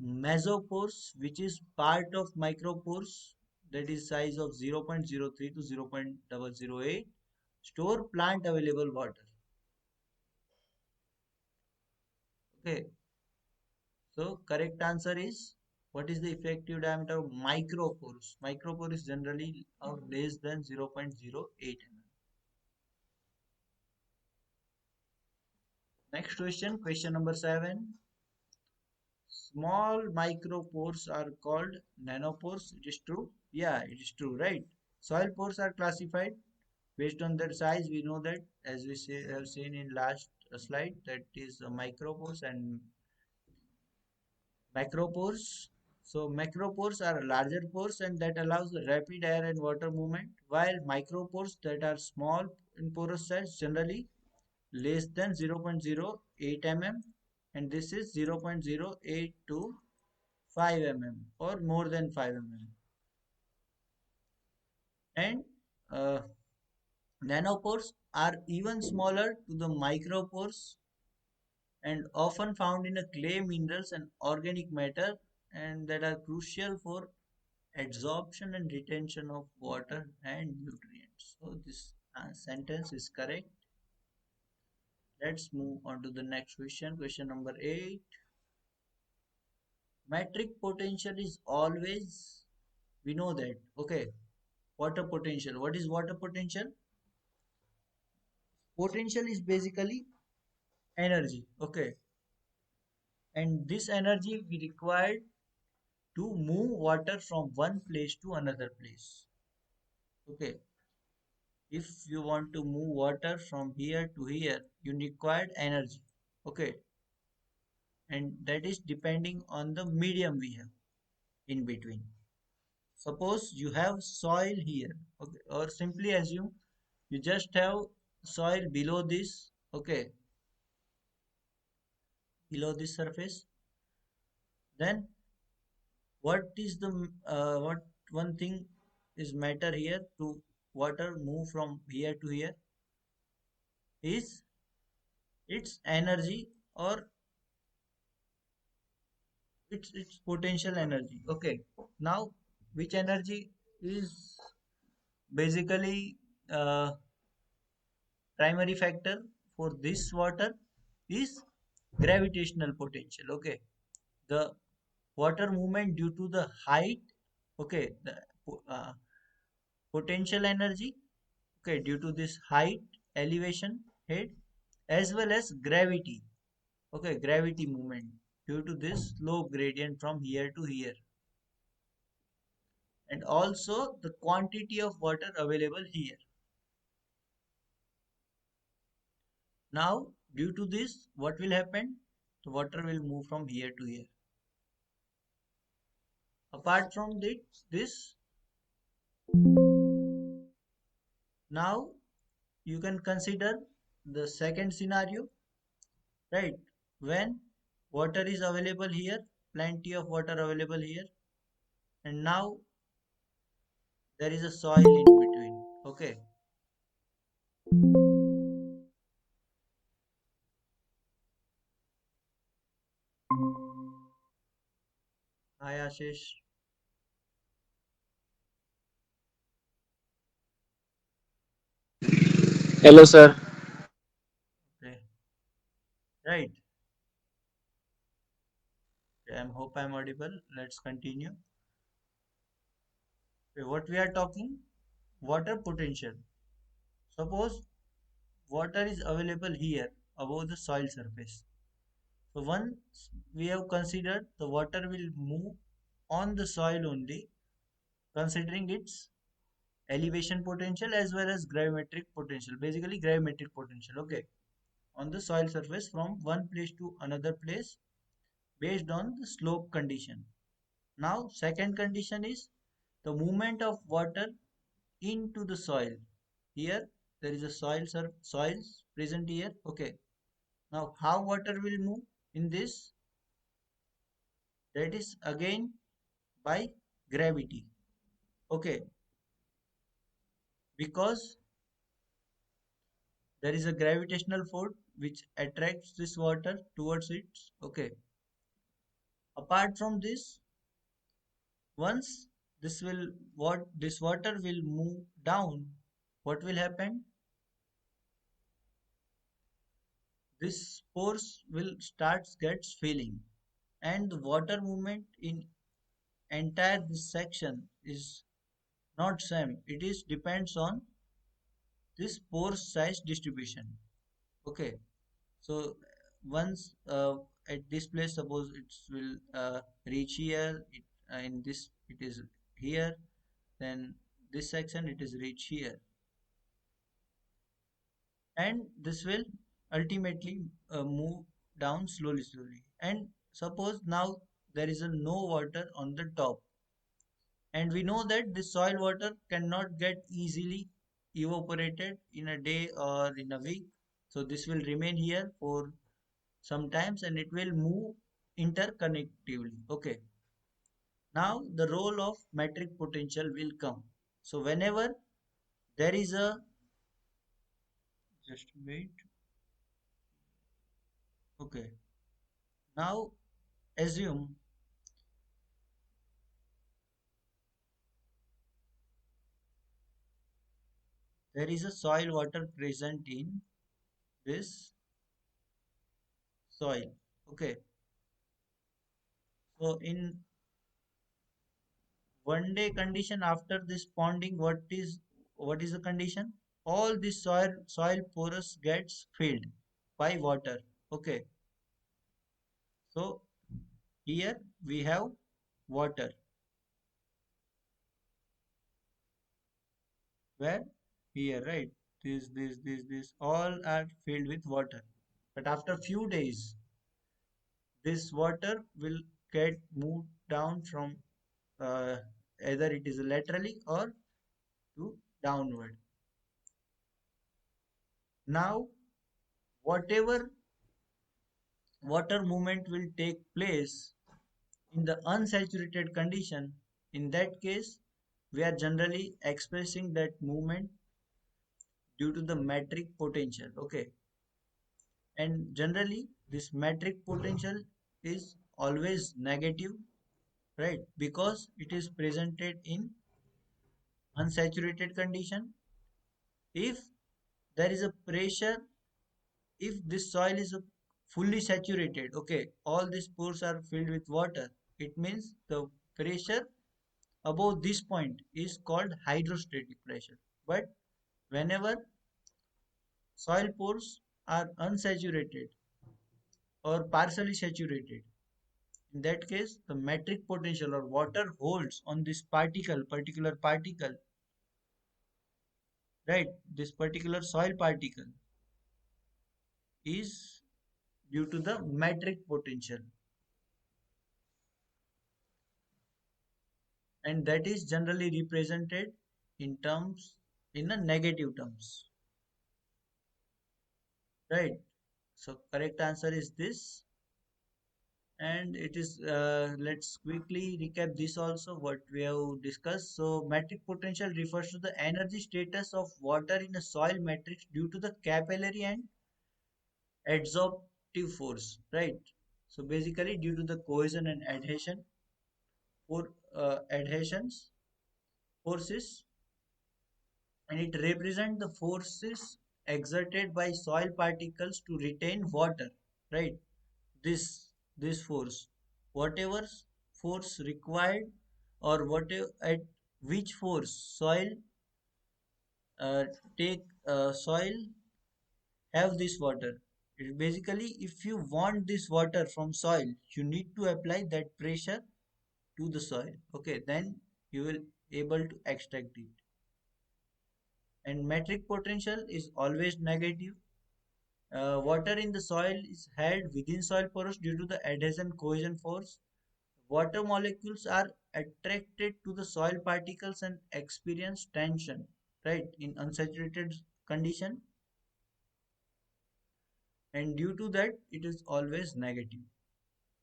mesopores, which is part of micropores, that is size of 0.03 to 0.008, store plant available water. Okay, So correct answer is, what is the effective diameter of micropores? Micropore is generally less than 0.08 mm. Next question, question number 7. Small micropores are called nanopores. It is true? Yeah, it is true, right? Soil pores are classified based on their size. We know that, as we have seen in last slide, that is micropores and macropores. So macropores are larger pores and that allows the rapid air and water movement, while micropores that are small in porous size, generally less than 0.08 mm, and this is 0.08 to 5 mm or more than 5 mm. And uh, nanopores are even smaller to the micropores and often found in a clay minerals and organic matter, and that are crucial for absorption and retention of water and nutrients. So this sentence is correct. Let's move on to the next question. Question number 8. Metric potential is always, we know that. Okay. Water potential. What is water potential? Potential is basically energy. Okay. And this energy we required to move water from one place to another place. Okay. If you want to move water from here to here, you require energy. Okay. And that is depending on the medium we have in between. Suppose you have soil here, okay, or simply assume you just have soil below this, okay, below this surface. Then what is the what one thing is matter here to water move from here to here is its energy or its potential energy. Okay, now which energy is basically primary factor for this water is gravitational potential. Okay, the water movement due to the height, okay, the uh, potential energy, okay, due to this height, elevation, head, as well as gravity, okay, gravity movement due to this slope gradient from here to here, and also the quantity of water available here. Now, due to this, what will happen? The water will move from here to here. Apart from this, now you can consider the second scenario, right? When water is available here, plenty of water available here, and now there is a soil in between. Okay. Hi Ashish. Hello, sir. Okay. Right. Okay, I hope I'm audible. Let's continue. Okay, what we are talking? Water potential. Suppose water is available here above the soil surface. So once we have considered the water will move on the soil only, considering its elevation potential as well as gravimetric potential. Basically gravimetric potential, okay, on the soil surface from one place to another place based on the slope condition. Now second condition is the movement of water into the soil. Here there is a soils present here, okay. Now how water will move in this? That is again by gravity. Okay, because there is a gravitational force which attracts this water towards it. Okay, apart from this, once this water will move down, what will happen? This pores will start gets filling. and the water movement in entire this section is not same. It is depends on this pore size distribution. Okay, so once at this place, suppose it will reach here, in this it is here, then this section it is reach here, and this will ultimately move down slowly. And suppose now there is a no water on the top, and we know that the soil water cannot get easily evaporated in a day or in a week, so this will remain here for sometimes and it will move interconnectively. Okay, now the role of metric potential will come. So whenever there is a, just wait. Okay, now assume there is a soil water present in this soil. Okay, so in one day condition after this ponding, what is the condition? All this soil porous gets filled by water. Okay, so here we have water, where here, right, this all are filled with water, but after few days this water will get moved down from uh, either it is laterally or to downward. Now whatever water movement will take place in the unsaturated condition, in that case we are generally expressing that movement due to the metric potential. Okay, and generally this metric potential is always negative, right, because it is presented in unsaturated condition. If there is a pressure, if this soil is fully saturated, okay, all these pores are filled with water, it means the pressure above this point is called hydrostatic pressure. But whenever soil pores are unsaturated or partially saturated, in that case the metric potential or water holds on this particular particle, right, this particular soil particle is due to the metric potential, and that is generally represented in terms, in a negative terms, right. So correct answer is this, and it is let's quickly recap this also what we have discussed. So metric potential refers to the energy status of water in a soil matrix due to the capillary and adsorptive force, right. So basically due to the cohesion and adhesion for adhesions forces, and it represents the forces exerted by soil particles to retain water, right. This this force, whatever force required, or whatever at which force soil uh, take soil have this water. It basically, if you want this water from soil, you need to apply that pressure to the soil. Okay, then you will able to extract it. And metric potential is always negative. Water in the soil is held within soil pores due to the adhesion cohesion force. Water molecules are attracted to the soil particles and experience tension, right, in unsaturated condition, and due to that it is always negative.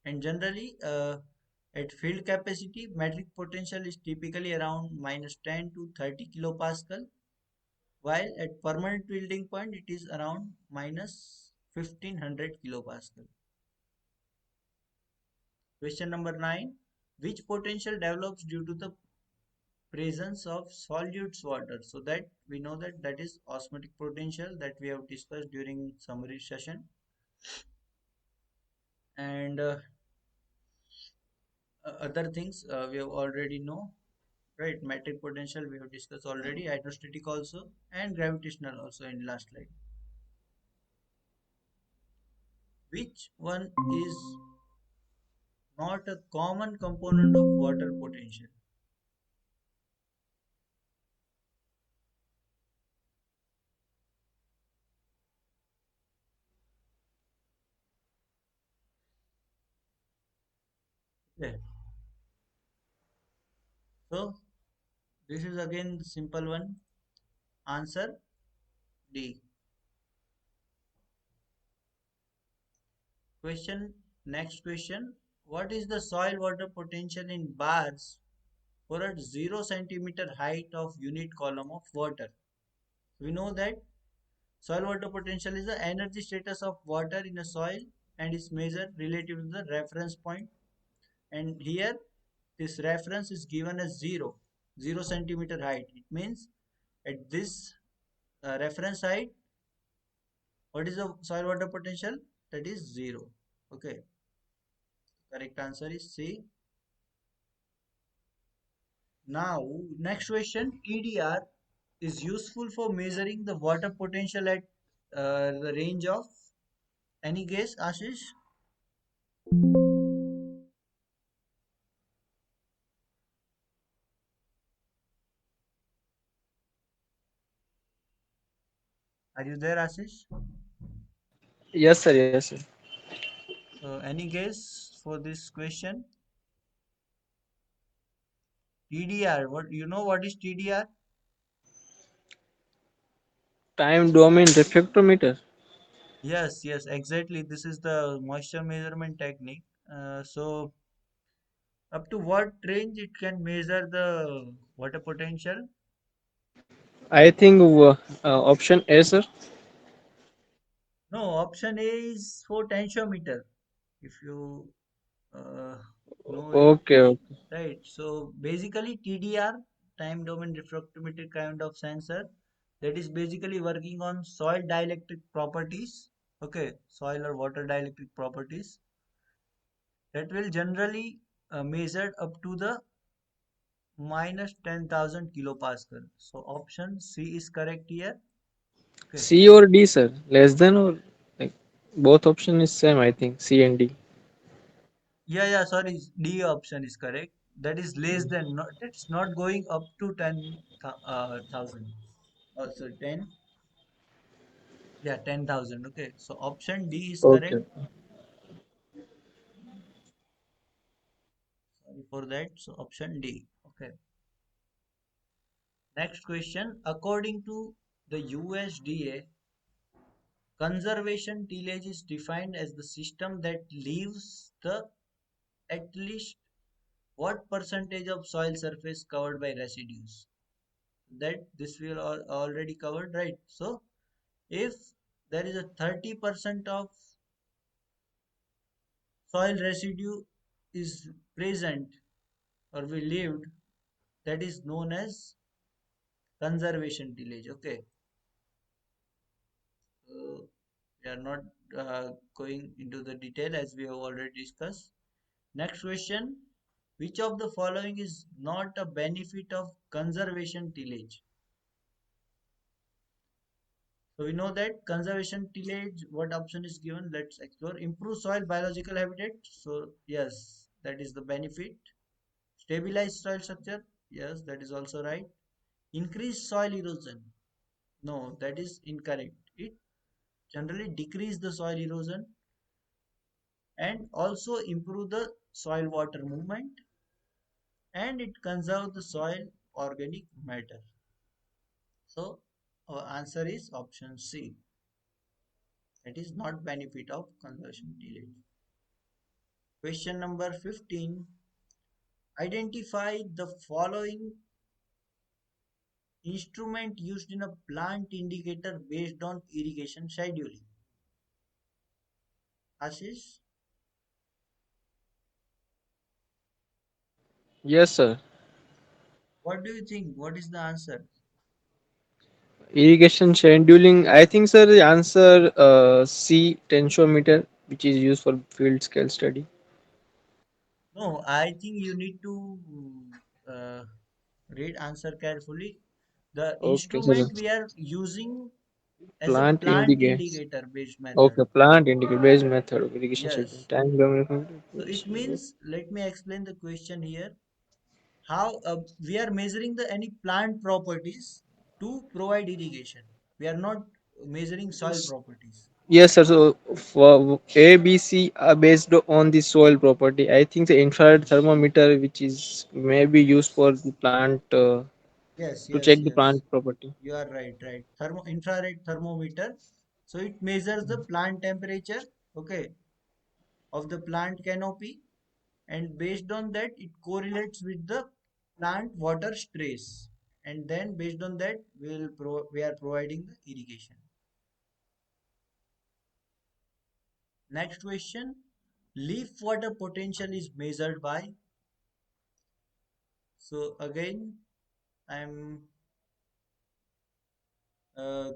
And generally at field capacity, metric potential is typically around minus 10 to 30 kilopascal, while at permanent yielding point it is around minus 1500 kilopascal. Question number 9. Which potential develops due to the presence of solute water? So that we know that that is osmotic potential that we have discussed during summary session. And Other things we have already know, right? Metric potential we have discussed already, hydrostatic also, and gravitational also in last slide. Which one is not a common component of water potential? Okay. So this is again the simple one. Answer D. Question. Next question. What is the soil water potential in bars for a 0 centimeter height of unit column of water? We know that soil water potential is the energy status of water in a soil and is measured relative to the reference point. And here this reference is given as 0 centimeter height. It means at this reference height, what is the soil water potential? That is 0. Okay, correct answer is C. Now, next question. TDR is useful for measuring the water potential at the range of, any guess, Ashish? Are you there, Ashish? Yes, sir. Yes, sir. So, any guess for this question? TDR. What you know? What is TDR? Time domain reflectometer. Yes, yes, exactly. This is the moisture measurement technique. So, up to what range it can measure the water potential? I think option A, sir. No, option A is for tensiometer. If you uh, know it, Okay, okay. right? So basically, TDR, time domain refractometer kind of sensor, that is basically working on soil dielectric properties. Okay, soil or water dielectric properties that will generally measured up to the minus 10,000 kilopascal. So option C is correct here. Okay. C or D, sir. Less than or like both option is same. I think C and D. Yeah, yeah, sorry. D option is correct. That is less than, not, it's not going up to 10,000. Also 10. Yeah, 10,000. Okay. So option D is correct. Okay. Sorry for that. So option D. Okay. Next question. According to the USDA, conservation tillage is defined as the system that leaves the at least what percentage of soil surface covered by residues? That this will already covered, right? So if there is a 30% of soil residue is present or we lived, that is known as conservation tillage. Okay, so we are not going into the detail as we have already discussed. Next question. Which of the following is not a benefit of conservation tillage? So we know that conservation tillage, what option is given? Let's explore. Improve soil biological habitat. So yes, that is the benefit. Stabilize soil structure. Yes, that is also right. Increase soil erosion. No, that is incorrect. It generally decrease the soil erosion and also improve the soil water movement and it conserve the soil organic matter. So our answer is option C. It is not benefit of conservation tillage. Question number 15. Identify the following instrument used in a plant indicator based on irrigation scheduling. Ashish, Yes, sir. what do you think? What is the answer? Irrigation scheduling. I think, sir, the answer C, tensiometer, which is used for field scale study. No, I think you need to uh, read answer carefully. The Okay, so the instrument we are using as a plant plant indicates. indicator based method. Okay, plant indicate based method of irrigation schedule. Yes. Time government. So it means, let me explain the question here. How we are measuring the any plant properties to provide irrigation. We are not measuring soil properties. Yes, sir. So for A, B, C are based on the soil property. I think the infrared thermometer, which is maybe used for the plant Yes, to yes, check the yes. plant property. You are right, right. Infrared thermometer. So it measures the plant temperature, okay, of the plant canopy, and based on that it correlates with the plant water stress, and then based on that we are providing the irrigation. Next question, leaf water potential is measured by. So again, I'm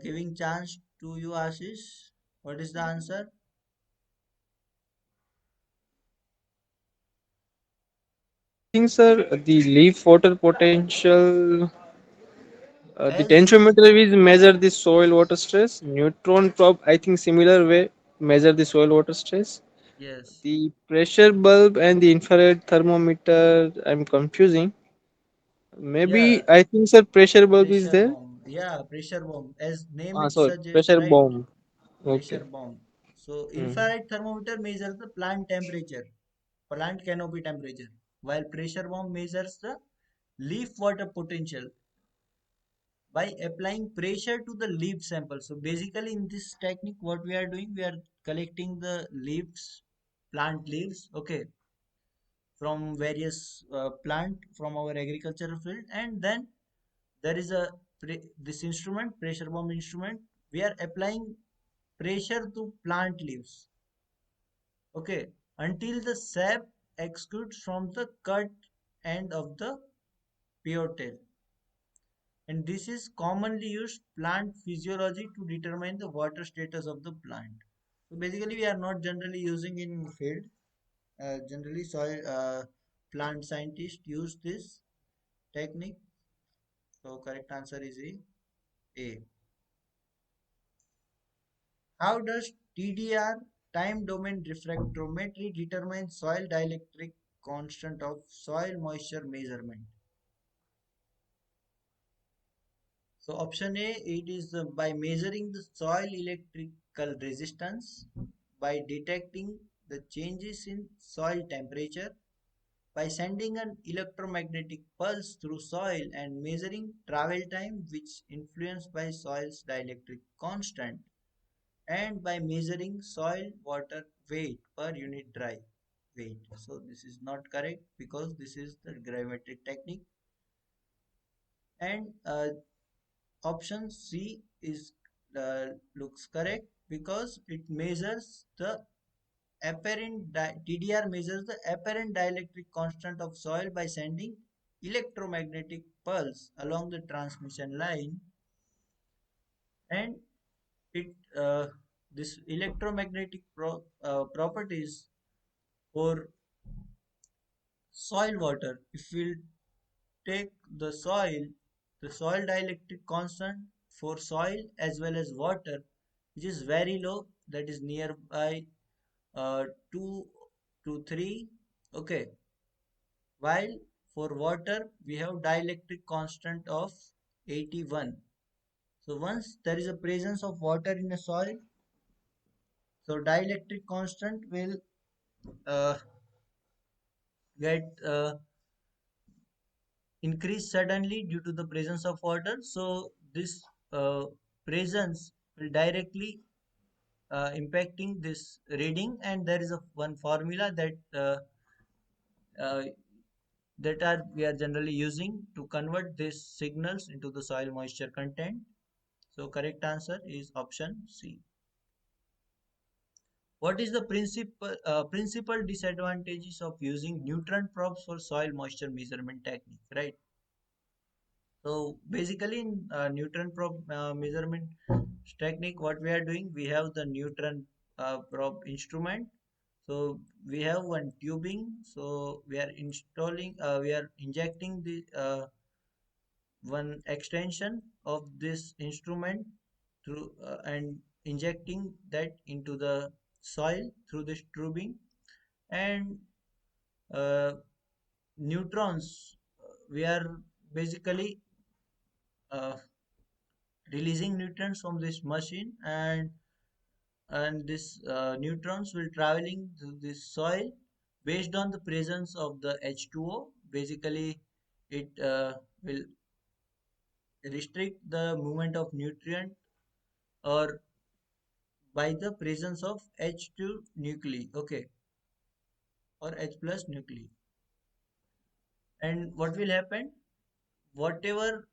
giving chance to you, Ashish. What is the answer? I think, sir, the leaf water potential, the As tensiometer is measure the soil water stress. Neutron probe, I think, similar way measure the soil water stress. yes, The pressure bulb and the infrared thermometer, I'm confusing. yeah, Maybe I think, sir, pressure bulb is pressure there. bomb. Yeah, pressure bomb. As name Ah, it sorry, suggests, pressure right? bomb. Pressure Okay. bomb. So Mhm. infrared thermometer measures the plant temperature, plant canopy temperature, while pressure bomb measures the leaf water potential by applying pressure to the leaf sample. So basically in this technique, what we are doing, we are collecting the leaves, plant leaves, okay, from various plant from our agricultural field, and then there is a this instrument, pressure bomb instrument. We are applying pressure to plant leaves, okay, until the sap exudes from the cut end of the pure tail. And this is commonly used plant physiology to determine the water status of the plant. So basically, we are not generally using in field. Generally, soil plant scientists use this technique. So correct answer is A. A. How does TDR, time domain refractometry, determine soil dielectric constant of soil moisture measurement? So option A, it is by measuring the soil electrical resistance, by detecting the changes in soil temperature, by sending an electromagnetic pulse through soil and measuring travel time which influenced by soil's dielectric constant, and by measuring soil water weight per unit dry weight. So this is not correct because this is the gravimetric technique, and option C is looks correct because it measures the TDR measures the apparent dielectric constant of soil by sending electromagnetic pulse along the transmission line, and it this electromagnetic properties for soil water. If we take the soil dielectric constant for soil as well as water, which is very low, that is nearby 2 to 3, okay, while for water we have dielectric constant of 81. So once there is a presence of water in a soil, so dielectric constant will uh, get increase suddenly due to the presence of water. So this presence will directly impacting this reading, and there is a one formula uh, that are we are generally using to convert these signals into the soil moisture content. So correct answer is option C. What is the principal disadvantages of using nutrient probes for soil moisture measurement technique, right? So basically in nutrient probe measurement technique, what we are doing, we have the nutrient probe instrument. So we have one tubing. So we are injecting the one extension of this instrument through and injecting that into the soil through this tubing, and uh, neutrons we are basically uh, releasing neutrons from this machine, and this neutrons will traveling to this soil based on the presence of the H2O. Basically, it will restrict the movement of nutrient or by the presence of H2 nuclei, okay, or H plus nuclei. And what will happen? Whatever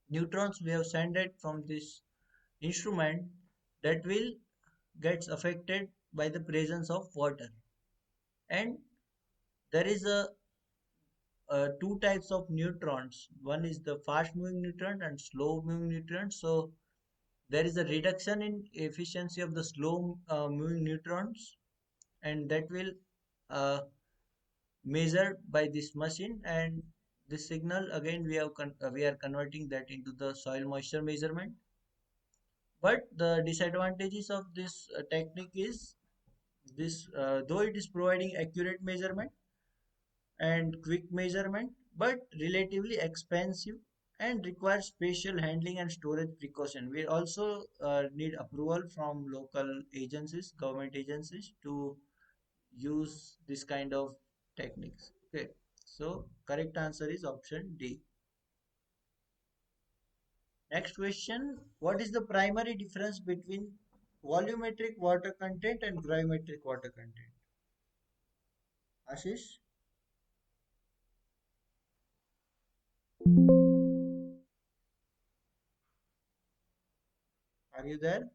neutrons we have sent it from this instrument, that will gets affected by the presence of water. And there is a two types of neutrons. One is the fast moving neutron and slow moving neutron. So there is a reduction in efficiency of the slow moving neutrons, and that will uh, measured by this machine. And this signal again we are converting that into the soil moisture measurement. But the disadvantages of this technique is this, though it is providing accurate measurement and quick measurement, but relatively expensive and requires special handling and storage precaution. We also need approval from local agencies, government agencies, to use this kind of techniques. Okay, so correct answer is option D. Next question: what is the primary difference between volumetric water content and gravimetric water content? Ashish, are you there?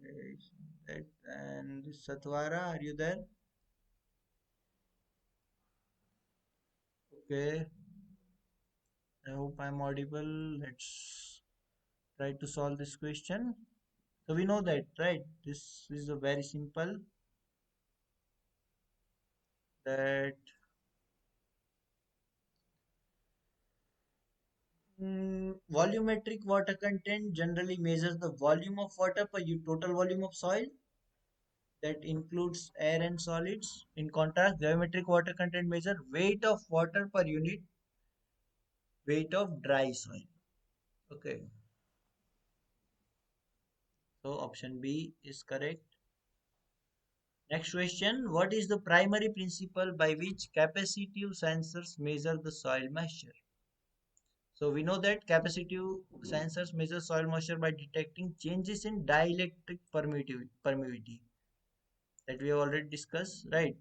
Okay, and Satwara, are you there? Okay, I hope I'm audible. Let's try to solve this question. So we know that, right? This is a very simple, that volumetric water content generally measures the volume of water per total volume of soil, that includes air and solids. In contrast, gravimetric water content measure weight of water per unit weight of dry soil. Okay, so option B is correct. Next question: what is the primary principle by which capacitive sensors measure the soil moisture? So we know that capacitive sensors measure soil moisture by detecting changes in dielectric permeability, that we have already discussed, right?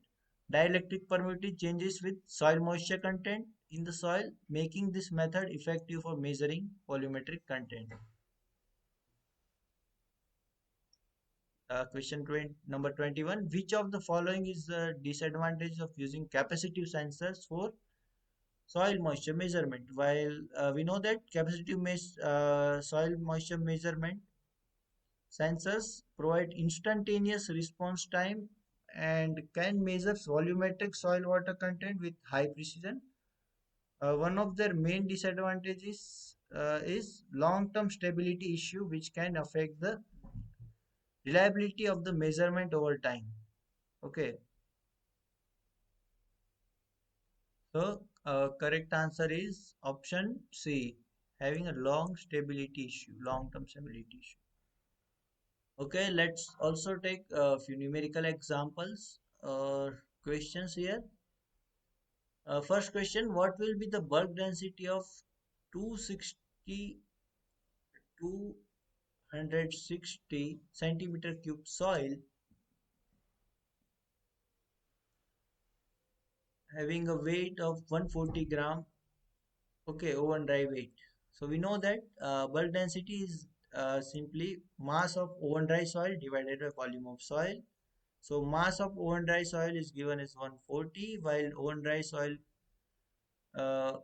Dielectric permeability changes with soil moisture content in the soil, making this method effective for measuring volumetric content. Question 20, number 21. Which of the following is the disadvantage of using capacitive sensors for soil moisture measurement? While we know that soil moisture measurement sensors provide instantaneous response time and can measure volumetric soil water content with high precision. One of their main disadvantages is long-term stability issue, which can affect the reliability of the measurement over time. Okay, so correct answer is option C, having a long-term stability issue. Okay, let's also take a few numerical examples or questions here. First question: what will be the bulk density of 260 260 centimeter cube soil having a weight of 140 gram? Okay, oven dry weight. So we know that bulk density is simply mass of oven dry soil divided by volume of soil. So mass of oven dry soil is given as 140, while oven dry soil uh,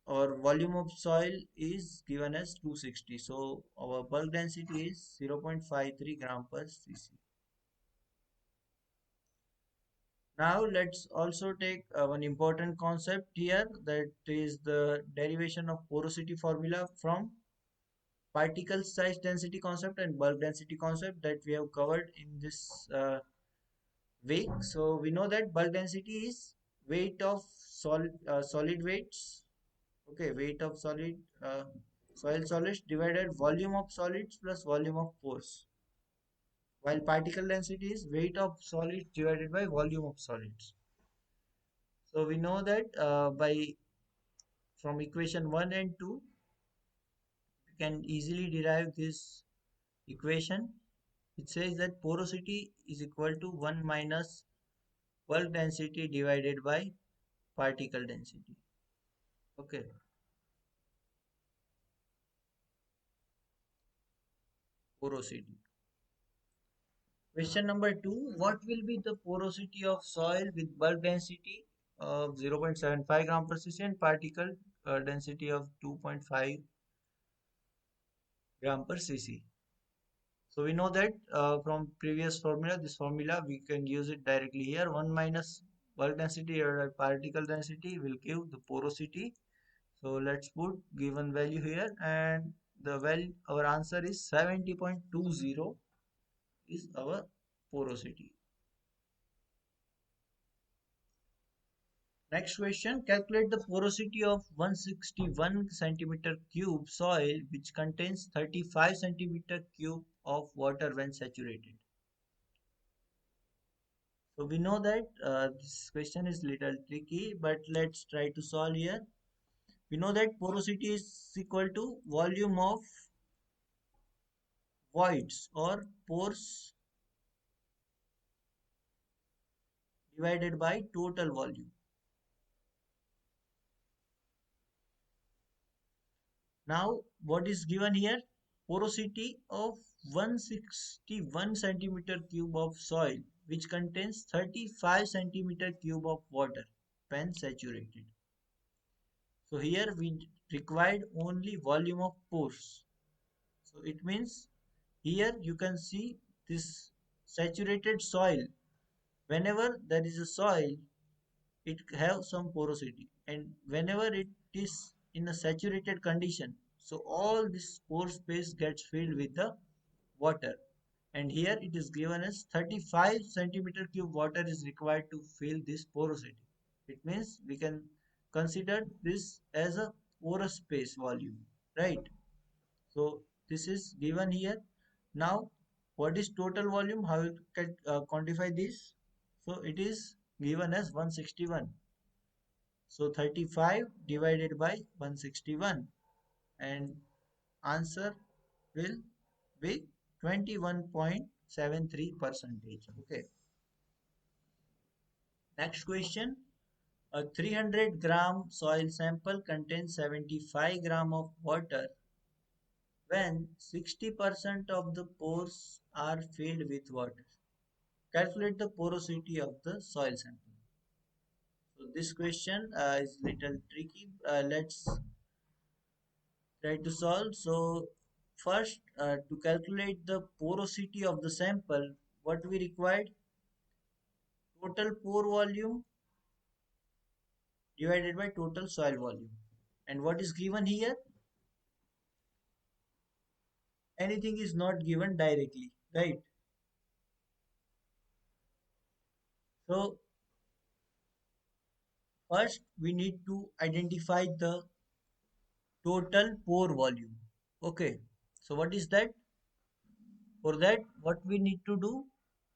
or volume of soil is given as 260. So our bulk density is 0.53 gram per cc. Now let's also take one important concept here, that is the derivation of porosity formula from particle size density concept and bulk density concept that we have covered in this week. So we know that bulk density is weight of solid weights. Okay, weight of soil solids divided volume of solids plus volume of pores. While particle density is weight of solids divided by volume of solids. So we know that by from equation 1 and 2, we can easily derive this equation. It says that porosity is equal to 1 minus bulk density divided by particle density. Okay, porosity. Question number 2. What will be the porosity of soil with bulk density of 0.75 gram per cc and particle density of 2.5 gram per cc? So we know that from previous formula, this formula we can use it directly here. 1 minus bulk density or particle density will give the porosity. So let's put given value here, and the value, our answer is 70.20 is our porosity. Next question, calculate the porosity of 161 centimeter cube soil which contains 35 centimeter cube of water when saturated. So we know that this question is little tricky, but let's try to solve here. We know that porosity is equal to volume of voids or pores divided by total volume. Now, what is given here? Porosity of 161 centimeter cube of soil which contains 35 centimeter cube of water when saturated. So here we required only volume of pores. So it means here you can see this saturated soil. Whenever there is a soil, it have some porosity, and whenever it is in a saturated condition, so all this pore space gets filled with the water. And here it is given as 35 centimeter cube water is required to fill this porosity. It means we can consider this as a porous space volume, right? So this is given here. Now, what is total volume? How you can quantify this? So it is given as 161. So 35 divided by 161, and answer will be 21.73 percentage. Okay. Next question. A 300 gram soil sample contains 75 gram of water when 60% of the pores are filled with water. Calculate the porosity of the soil sample. So this question is little tricky. Let's try to solve. So first, to calculate the porosity of the sample, what we required? Total pore volume divided by total soil volume. And what is given here? Anything is not given directly, right? So first, we need to identify the total pore volume. Okay. So what is that? For that, what we need to do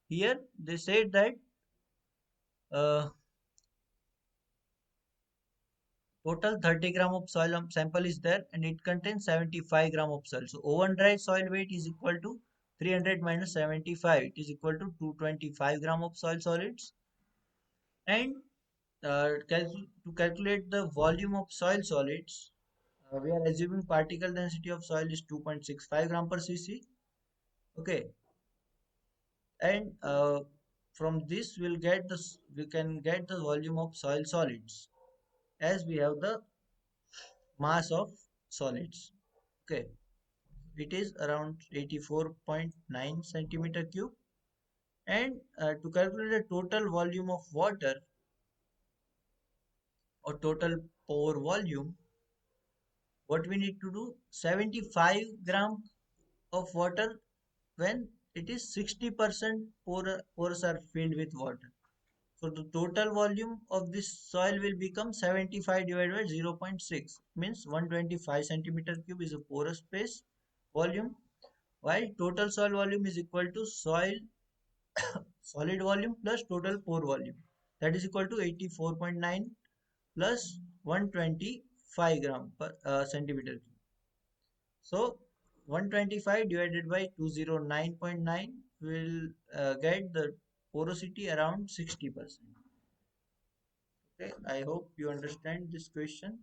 here, they said that uh, total 30 gram of soil sample is there and it contains 75 gram of soil. So oven dry soil weight is equal to 300 minus 75. It is equal to 225 gram of soil solids. And to calculate the volume of soil solids, we are assuming particle density of soil is 2.65 gram per cc. Okay. And from this we can get the volume of soil solids as we have the mass of solids. Okay, it is around 84.9 centimeter cube. And to calculate the total volume of water or total pore volume, what we need to do, 75 gram of water when it is 60% pores are filled with water. So the total volume of this soil will become 75 divided by 0.6, means 125 centimeter cube is a porous space volume, while total soil volume is equal to soil solid volume plus total pore volume, that is equal to 84.9 plus 125 gram per centimeter cube. So 125 divided by 209.9 will get the porosity around 60%. Okay, I hope you understand this question.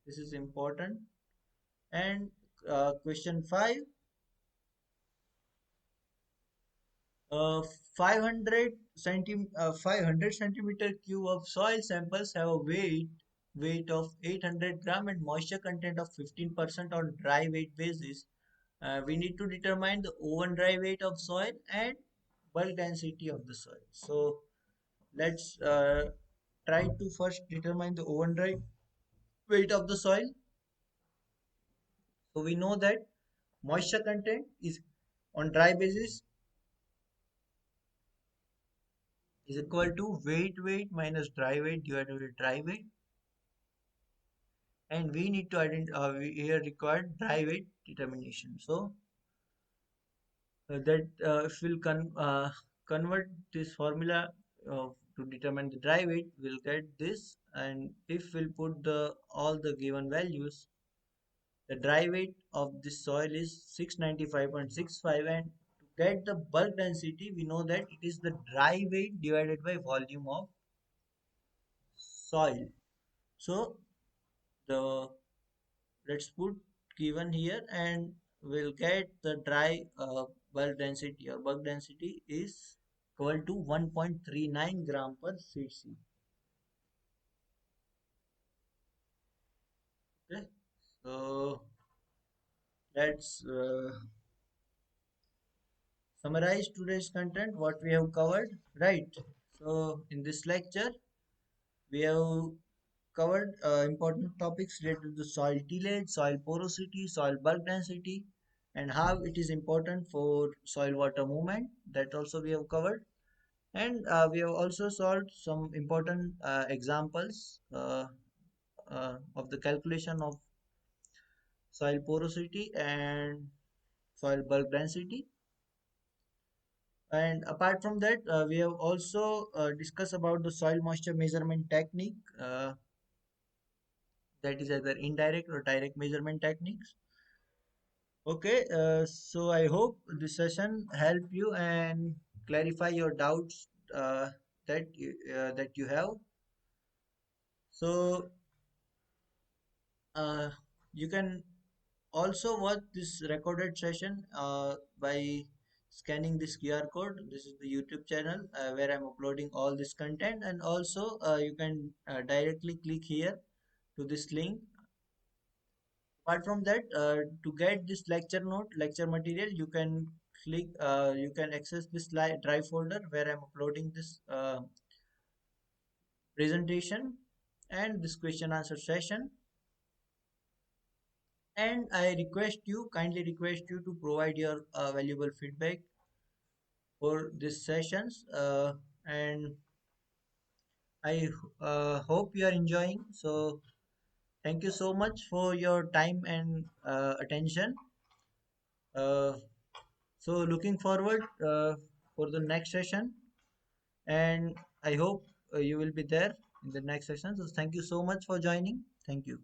This is important. And question 5, uh, 500 centimeter cube of soil samples have a weight of 800 gram and moisture content of 15% on dry weight basis. We need to determine the oven dry weight of soil and bulk density of the soil. So let's try to first determine the oven dry weight of the soil. So we know that moisture content is on dry basis is equal to weight minus dry weight divided by dry weight, and we need to identify we here required dry weight determination. So that if we'll convert this formula to determine the dry weight, we'll get this, and if we'll put the all the given values, the dry weight of this soil is 695.65, and to get the bulk density, we know that it is the dry weight divided by volume of soil. So the let's put given here, and we'll get the dry bulk density or bulk density is equal to 1.39 gram per cc. Okay, so let's summarize today's content, what we have covered, right? So in this lecture, we have covered important topics related to the soil tillage, soil porosity, soil bulk density, and how it is important for soil water movement. That also we have covered. And we have also solved some important examples of the calculation of soil porosity and soil bulk density. And apart from that, we have also discussed about the soil moisture measurement technique, that is either indirect or direct measurement techniques. Okay, so I hope this session help you and clarify your doubts that you have. So uh, you can also watch this recorded session by scanning this QR code. This is the YouTube channel where I'm uploading all this content, and also you can directly click here to this link. Apart from that, to get this lecture note, lecture material, you can you can access this drive folder where I'm uploading this presentation and this question answer session. And I kindly request you to provide your valuable feedback for these sessions. And I hope you are enjoying. So thank you so much for your time and attention. Uh, so looking forward for the next session, and I hope you will be there in the next session. So thank you so much for joining. Thank you.